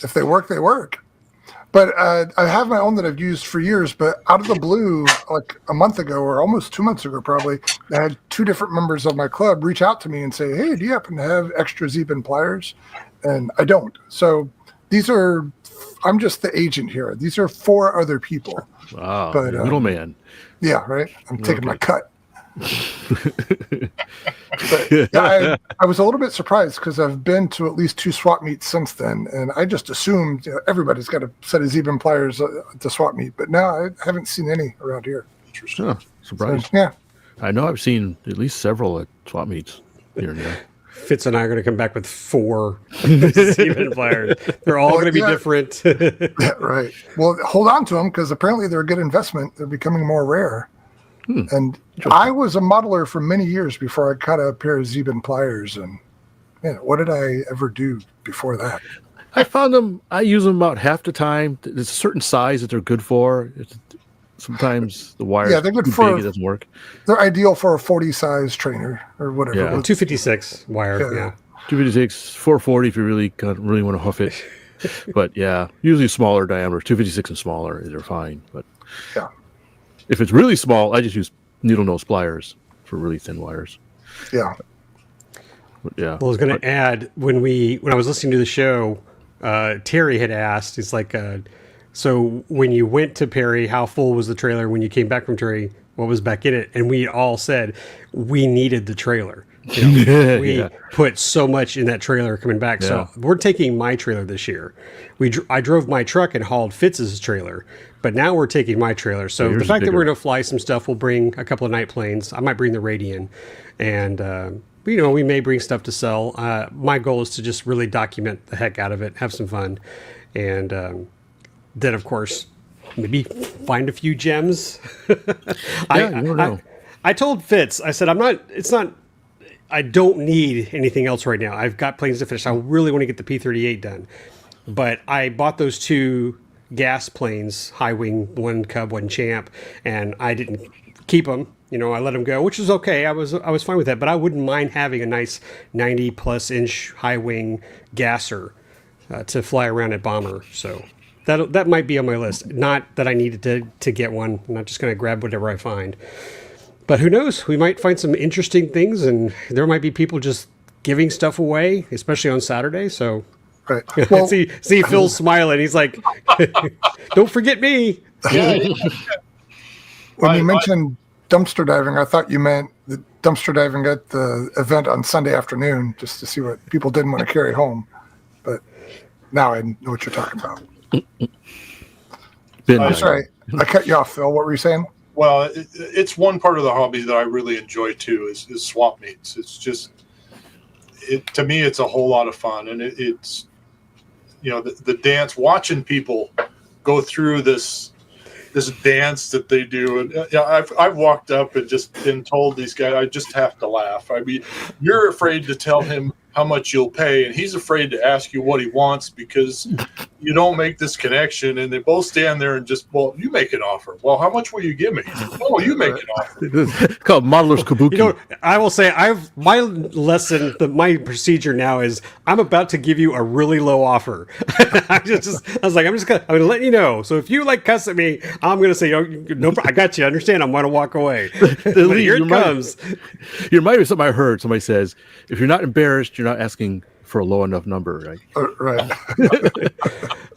If they work, they work. But I have my own that I've used for years, but out of the blue, like a month ago or almost 2 months ago, probably, I had two different members of my club reach out to me and say, hey, do you happen to have extra Zebin pliers? And I don't. So I'm just the agent here. These are for other people. Wow, But, middleman. Yeah, right? I'm taking my cut. But yeah, I was a little bit surprised because I've been to at least 2 swap meets since then, and I just assumed everybody's got a set of Zebin pliers at the swap meet, but no, I haven't seen any around here. interesting. Huh, surprised. So, yeah. I know I've seen at least several at swap meets here and there. Fitz and I are going to come back with 4 Zebin pliers. They're all going to be different. Yeah, right. Well, hold on to them because apparently they're a good investment. They're becoming more rare. And I was a modeler for many years before I cut a pair of Zebin pliers. And what did I ever do before that? I found them. I use them about half the time. There's a certain size that they're good for. Sometimes the wire Yeah, they're good too for- big, it doesn't work. They're ideal for a 40 size trainer or whatever. Yeah. it was. 256 wire. Yeah. 256, 440 if you really want to hoof it. But yeah, usually smaller diameter, 256 and smaller, they're fine. But Yeah. if it's really small, I just use needle nose pliers for really thin wires. Yeah. But yeah. Well, I was going to add when I was listening to the show, Terry had asked, he's like, so when you went to Perry, how full was the trailer? When you came back from Perry, what was back in it? And we all said we needed the trailer. We put so much in that trailer coming back. So we're taking my trailer this year. I drove my truck and hauled Fitz's trailer, but now we're taking my trailer. So the fact that we're going to fly some stuff, we'll bring a couple of night planes. I might bring the Radian, and we may bring stuff to sell. My goal is to just really document the heck out of it, have some fun, and then of course maybe find a few gems. I told Fitz, I said, I don't need anything else right now. I've got planes to finish. I really want to get the P-38 done. But I bought those 2 gas planes, high wing, one Cub, one Champ, and I didn't keep them. You know, I let them go, which was okay. I was fine with that, but I wouldn't mind having a nice 90+ inch high wing gasser to fly around at Bomber. So that might be on my list. Not that I needed to get one. I'm not just going to grab whatever I find. But who knows? We might find some interesting things, and there might be people just giving stuff away, especially on Saturday. So Right. Well, see Phil smiling. He's like, "Don't forget me." When you mentioned dumpster diving, I thought you meant the dumpster diving at the event on Sunday afternoon, just to see what people didn't want to carry home. But now I know what you're talking about. I'm sorry, I cut you off, Phil. What were you saying? Well, it's one part of the hobby that I really enjoy too is swap meets. It's just, to me, it's a whole lot of fun, and it's, you know, the dance, watching people go through this dance that they do, and I've walked up and just been told these guys, I just have to laugh. I mean, you're afraid to tell him how much you'll pay, and he's afraid to ask you what he wants because you don't make this connection, and they both stand there and just, well, you make an offer. Well, how much will you give me? Oh, you make an offer. It's called modeler's kabuki. You know, I will say my my procedure now is I'm about to give you a really low offer. I was like, I'm gonna let you know. So if you like cuss at me, I'm gonna say, oh, no, I got you. I understand. I'm gonna walk away. But here it comes. You remind me of something I heard. Somebody says, if you're not embarrassed, you're not asking for a low enough number, right? Right.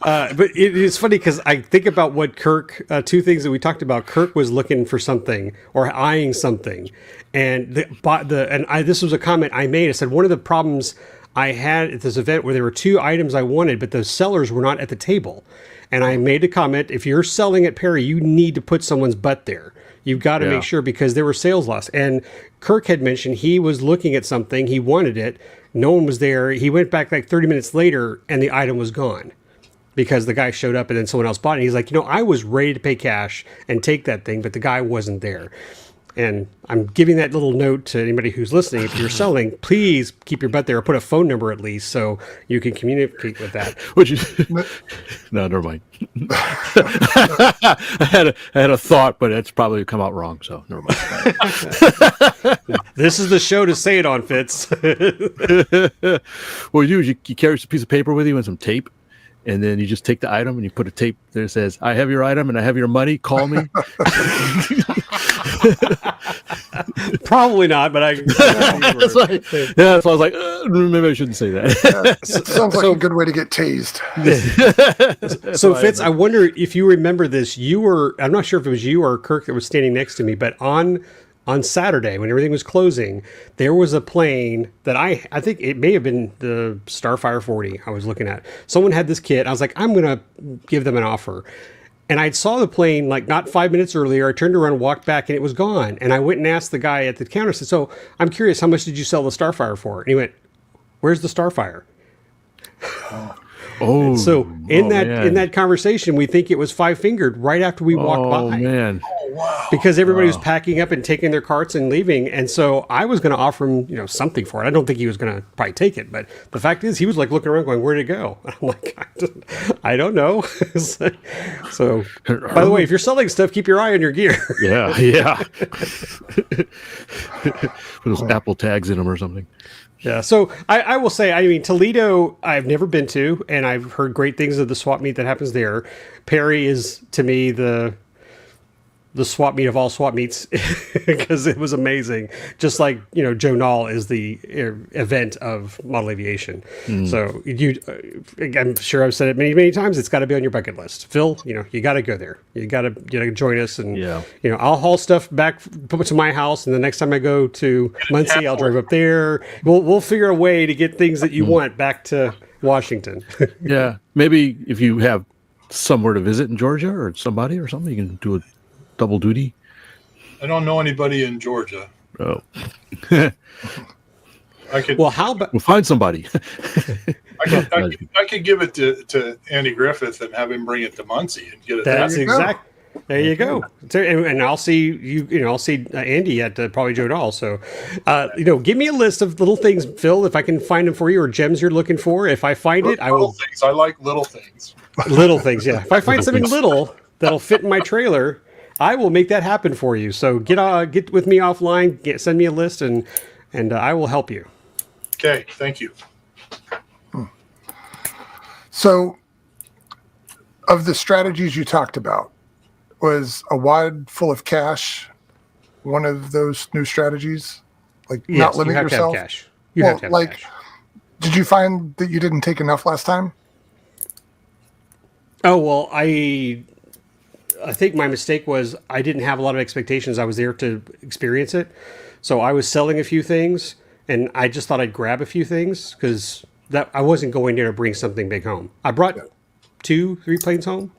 But it is funny because I think about what Kirk, two things that we talked about. Kirk was looking for something or eyeing something. And this was a comment I made. I said, one of the problems I had at this event where there were two items I wanted, but the sellers were not at the table. And I made a comment, if you're selling at Perry, you need to put someone's butt there. You've got to make sure, because there were sales loss. And Kirk had mentioned he was looking at something. He wanted it. No one was there. He went back like 30 minutes later and the item was gone because the guy showed up and then someone else bought it. And he's like, I was ready to pay cash and take that thing, but the guy wasn't there. And I'm giving that little note to anybody who's listening. If you're selling, please keep your butt there, or put a phone number at least so you can communicate with that. No, never mind. I had a thought, but it's probably come out wrong, so never mind. This is the show to say it on, Fitz. What you do is you carry a piece of paper with you and some tape, and then you just take the item and you put a tape there that says, I have your item and I have your money, call me. Probably not, but that's why I was like, maybe I shouldn't say that. Sounds like a good way to get tased. So Fitz, I wonder if you remember this. I'm not sure if it was you or Kirk that was standing next to me, but on Saturday when everything was closing, there was a plane that I think it may have been the Starfire 40 I was looking at. Someone had this kit. I was like, I'm going to give them an offer. And I saw the plane like not 5 minutes earlier. I turned around, walked back, and it was gone. And I went and asked the guy at the counter, I said, so I'm curious, how much did you sell the Starfire for? And he went, where's the Starfire? Oh, so in that conversation, we think it was Five Fingered right after we walked by. Oh man! Wow. Because everybody was packing up and taking their carts and leaving, and so I was going to offer him, something for it. I don't think he was going to probably take it, but the fact is, he was like looking around, going, "Where'd it go?" And I'm like, I don't know. So, by the way, if you're selling stuff, keep your eye on your gear. Yeah. With those Apple tags in them or something. Yeah, so I will say, I mean, Toledo, I've never been to, and I've heard great things of the swap meet that happens there. Perry is, to me, the swap meet of all swap meets because it was amazing. Just like, Joe Nall is the event of model aviation. So I'm sure I've said it many, many times. It's got to be on your bucket list. Phil, you got to go there. You got to join us. And, I'll haul stuff back to my house. And the next time I go to Muncie, I'll drive up there. We'll figure a way to get things that you want back to Washington. Yeah. Maybe if you have somewhere to visit in Georgia or somebody or something, you can do a double duty. I don't know anybody in Georgia. Oh. Well, how about we'll find somebody. I could give it to Andy Griffith and have him bring it to Muncie and get it. That's exactly. There you go. And I'll see you. I'll see Andy at probably Joe Dahl. So, give me a list of little things, Phil, if I can find them for you, or gems you're looking for. If I find it, I will. Things. I like little things. Little things, yeah. If I find something little that'll fit in my trailer, I will make that happen for you. So get with me offline. Send me a list, and I will help you. Okay, thank you. So, of the strategies you talked about, was a wad full of cash one of those new strategies? Like, Yes, not limit you have yourself? to have cash. You have to have cash. Did you find that you didn't take enough last time? Oh, well, I think my mistake was I didn't have a lot of expectations. I was there to experience it. So I was selling a few things, and I just thought I'd grab a few things because I wasn't going there to bring something big home. I brought 2-3 planes home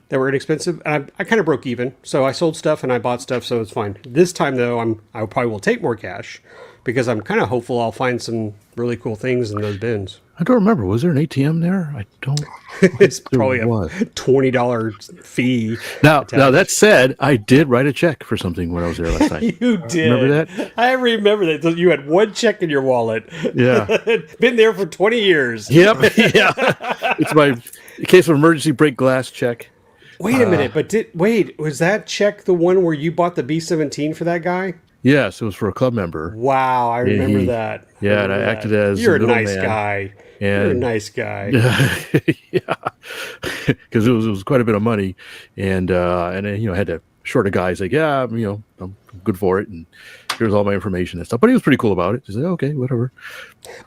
that were inexpensive, and I kind of broke even. So I sold stuff and I bought stuff, so it's fine. This time, though, I probably will take more cash because I'm kind of hopeful I'll find some really cool things in those bins. I don't remember. Was there an ATM there? I don't. It's probably a $20 fee. Now that said, I did write a check for something when I was there last time. You did. Remember that? I remember that. You had one check in your wallet. Yeah. Been there for 20 years. Yep. Yeah. It's my case of emergency break glass check. Wait a minute, but was that check the one where you bought the B-17 for that guy? Yes, it was for a club member. Wow, I remember that. Yeah, and I acted as You're a the nice middleman. guy. And You're a nice guy. yeah, because it was quite a bit of money, and then, I had to short a guy. He's like, yeah, I'm good for it, and here's all my information and stuff. But he was pretty cool about it. He's like, okay, whatever.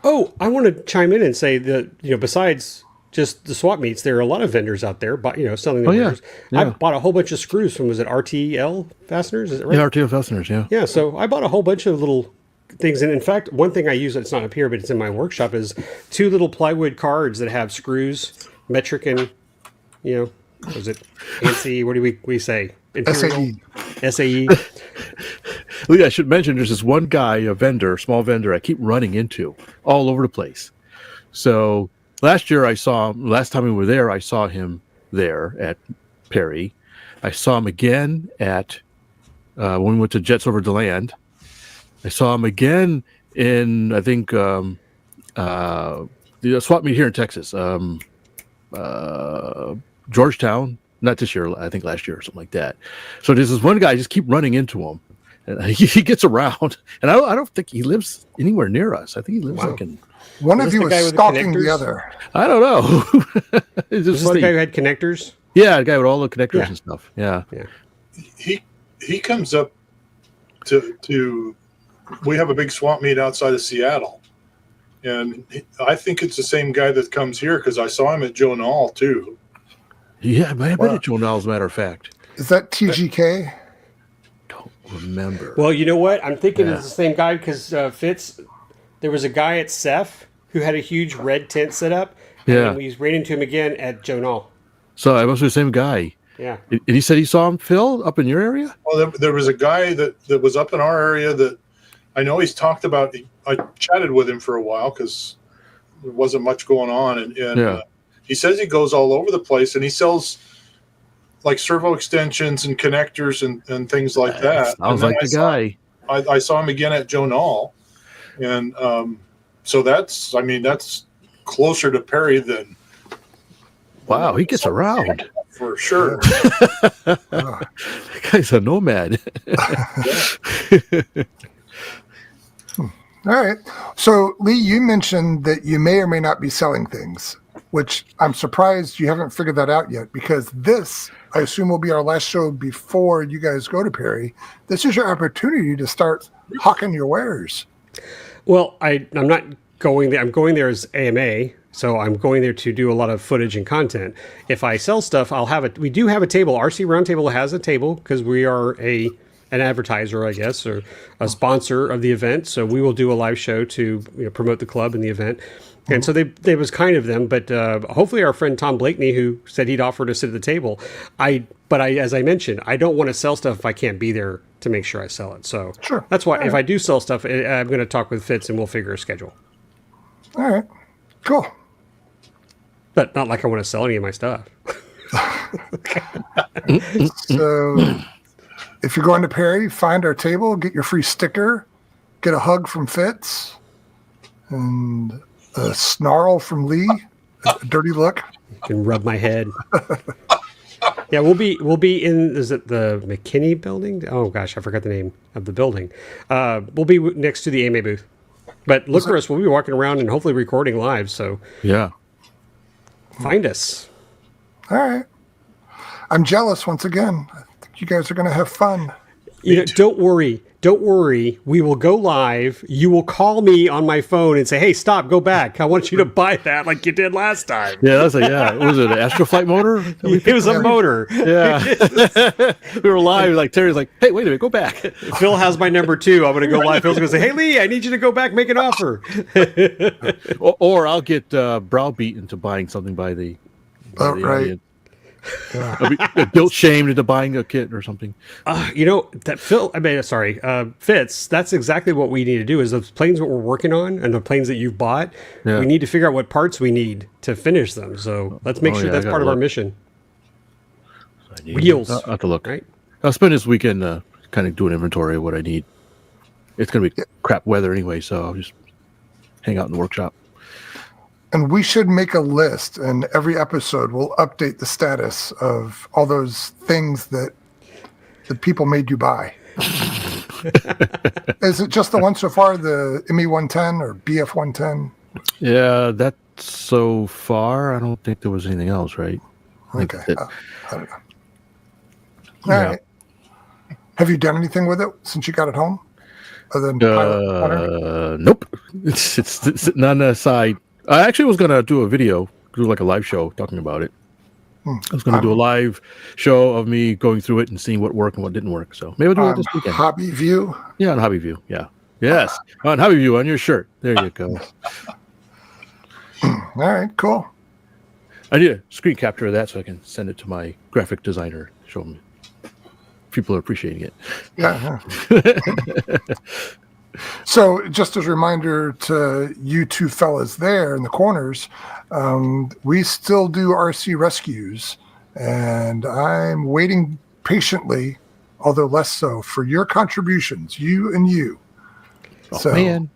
Oh, I want to chime in and say that besides just the swap meets, there are a lot of vendors out there, but selling the wares. Yeah. I bought a whole bunch of screws from, was it RTL fasteners? Is it right? Yeah, RTO fasteners. Yeah. Yeah, so I bought a whole bunch of little things. And in fact, one thing I use that's not up here, but it's in my workshop, is 2 little plywood cards that have screws, metric and, was it ANSI? What do we say? Imperial? SAE. Well, yeah, I should mention there's this one guy, a small vendor, I keep running into all over the place. So last time we were there, I saw him there at Perry. I saw him again at when we went to Jets Over DeLand. I saw him again in, I think, the swap meet here in Texas, Georgetown. Not this year, I think last year or something like that. So there's this one guy, I just keep running into him. And he gets around. And I don't think he lives anywhere near us. I think he lives like in... One of you was stalking the other. I don't know. It's just Is this the guy who had connectors? Yeah, the guy with all the connectors and stuff. Yeah. He comes up to we have a big swap meet outside of Seattle, and I think it's the same guy that comes here because I saw him at Joe Nall too. Yeah, but I bet it's Joe Nall, as a matter of fact. Is that TGK? Don't remember. Well, you know what? I'm thinking it's the same guy because Fitz, there was a guy at Ceph who had a huge red tent set up. And we ran into him again at Joe Nall. So it must be the same guy. Yeah. And he said he saw him, Phil, up in your area? Well, there was a guy that was up in our area that I know he's talked about. I chatted with him for a while because there wasn't much going on. And he says he goes all over the place and he sells like servo extensions and connectors and things like that. Sounds like the guy. I saw him again at Joe Nall. And so that's closer to Perry than. Wow, he gets around. For sure. That guy's a nomad. All right. So, Lee, you mentioned that you may or may not be selling things, which I'm surprised you haven't figured that out yet, because this, I assume, will be our last show before you guys go to Perry. This is your opportunity to start hawking your wares. Well, I'm not going there. I'm going there as AMA, so I'm going there to do a lot of footage and content. If I sell stuff, I'll have it. We do have a table. RC Roundtable has a table because we are an advertiser, I guess, or a sponsor of the event. So we will do a live show to promote the club and the event. And so they was kind of them, but hopefully our friend Tom Blakeney, who said he'd offer to sit at the table. But as I mentioned, I don't want to sell stuff if I can't be there to make sure I sell it. So that's why if I do sell stuff, I'm going to talk with Fitz and we'll figure a schedule. All right, cool. But not like I want to sell any of my stuff. So if you're going to Perry, find our table, get your free sticker, get a hug from Fitz, and a snarl from Lee, a dirty look. You can rub my head. Yeah, we'll be in, is it the McKinney building? Oh gosh, I forgot the name of the building. We'll be next to the AMA booth. But look for us. We'll be walking around and hopefully recording live. So Yeah. find us. All right. I'm jealous once again. I think you guys are going to have fun. You know, don't worry. Don't worry. We will go live. You will call me on my phone and say, "Hey, stop, go back. I want you to buy that like you did last time." Yeah, that's like, yeah. Was it an Astroflight motor? It was a motor. Yeah. We were live. Like Terry's like, hey, wait a minute, go back. Phil has my number too. I'm going to go live. Phil's going to say, "Hey, Lee, I need you to go back, make an offer." Or I'll get browbeaten into buying something by the Oh, right. audience. I'll be guilt shamed into buying a kit or something. You know, that Fitz, that's exactly what we need to do is those planes that we're working on and the planes that you've bought, Yeah. we need to figure out what parts we need to finish them. So let's make Oh, sure yeah, that's I part of gotta our look. mission. I need- Wheels. I'll have to look. Right? I'll spend this weekend kind of doing inventory of what I need. It's going to be crap weather anyway, so I'll just hang out in the workshop. And we should make a list, and every episode we'll update the status of all those things that the people made you buy. Is it just the one so far, the ME 110 or BF 110? Yeah, that's so far. I don't think there was anything else, right? I think Okay. that's it. I don't know. All right. Have you done anything with it since you got it home? Other than pilot water? Nope. It's sitting on the side. I actually was going to do a video, do like a live show talking about it. I was going to do a live show of me going through it and seeing what worked and what didn't work. So maybe I'll do it this weekend. Hobby View. Yeah, on Hobby View. Yeah. Yes. On Hobby View on your shirt. There you go. All right, cool. I need a screen capture of that so I can send it to my graphic designer. Show them. People are appreciating it. Yeah. So just as a reminder to you two fellas there in the corners, we still do RC rescues, and I'm waiting patiently, although less so, for your contributions, you and you. Oh, So man.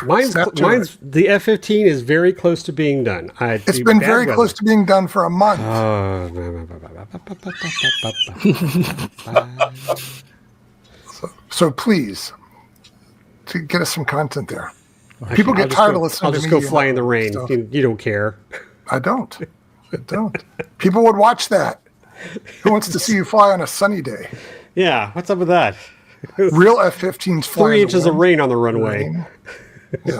Mine's Snap to it. the F-15 is very close to being done. It's been very close to being done for a month. So please, to get us some content there. People get tired of listening I'll to just me go and fly in the all rain. stuff. You don't care. I don't. People would watch that. Who wants to see you fly on a sunny day? Yeah, what's up with that? Real F-15s fly. 3 inches of rain on the runway. Yeah.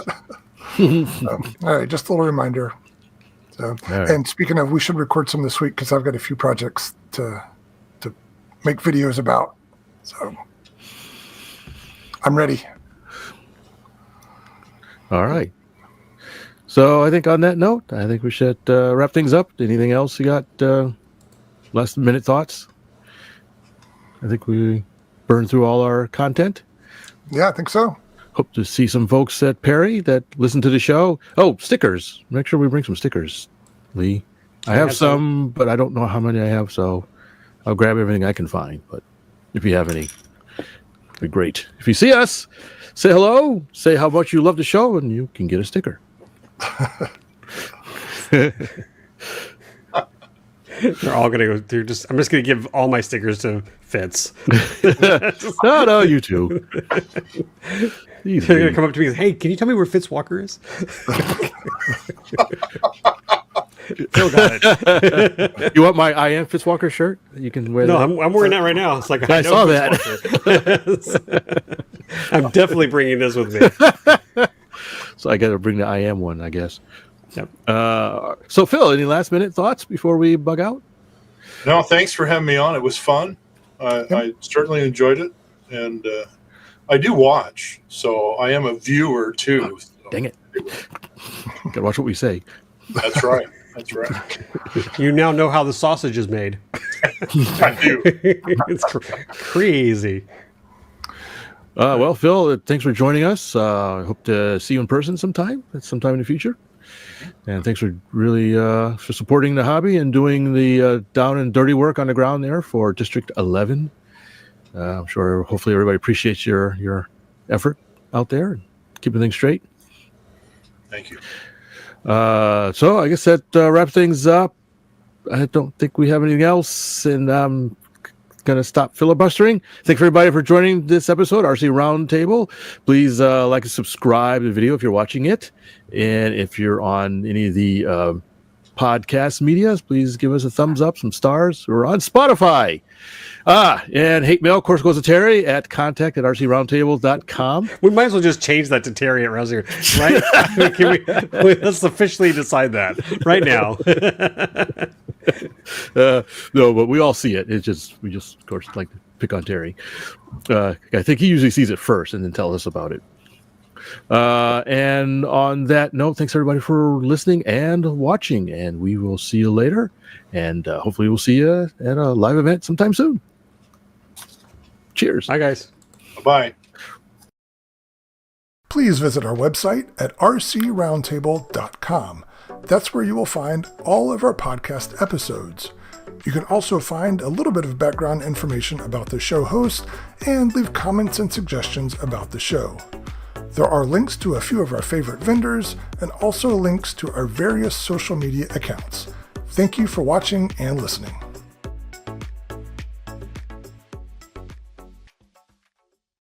So, all right, just a little reminder. So, right. And speaking of, we should record some this week because I've got a few projects to make videos about. So I'm ready. All right. So I think on that note, I think we should wrap things up. Anything else you got? Last minute thoughts? I think we burned through all our content. Yeah, I think so. Hope to see some folks at Perry that listen to the show. Oh, stickers. Make sure we bring some stickers, Lee. I have some, but I don't know how many I have, so I'll grab everything I can find. But if you have any, it'd be great. If you see us, say hello, say how much you love the show, and you can get a sticker. They're all gonna go. I'm just gonna give all my stickers to Fitz. No, you too. They're gonna come up to me and say, "Hey, can you tell me where Fitz Walker is?" Phil got it. You want my I am Fitzwalker shirt? You can wear No, that. I'm wearing that right now. It's like I know saw Fitz that. Walker. I'm definitely bringing this with me. So I got to bring the I am one, I guess. Yep. So Phil, any last minute thoughts before we bug out? No, thanks for having me on. It was fun. I certainly enjoyed it, and I do watch, so I am a viewer too. So. Dang it! Gotta watch what we say. That's right. That's right. You now know how the sausage is made. I do. It's crazy. Well, Phil, thanks for joining us. I hope to see you in person sometime in the future. And thanks for really for supporting the hobby and doing the down and dirty work on the ground there for District 11. I'm sure hopefully everybody appreciates your effort out there and keeping things straight. Thank you. So I guess that wraps things up. I don't think we have anything else, and I'm going to stop filibustering. Thank everybody for joining this episode, RC Roundtable. Please like and subscribe to the video if you're watching it. And if you're on any of the podcast medias, please give us a thumbs up, some stars. We're on Spotify. And hate mail, of course, goes to Terry at contact@rcroundtable.com. We might as well just change that to Terry at Rousey, right? Can we, let's officially decide that right now. No, but we all see it. We just, of course, like to pick on Terry. I think he usually sees it first and then tells us about it. And on that note, thanks everybody for listening and watching, and we will see you later. And hopefully we'll see you at a live event sometime soon. Cheers. Bye, guys. Bye-bye. Please visit our website at rcroundtable.com. That's where you will find all of our podcast episodes. You can also find a little bit of background information about the show host and leave comments and suggestions about the show. There are links to a few of our favorite vendors and also links to our various social media accounts. Thank you for watching and listening.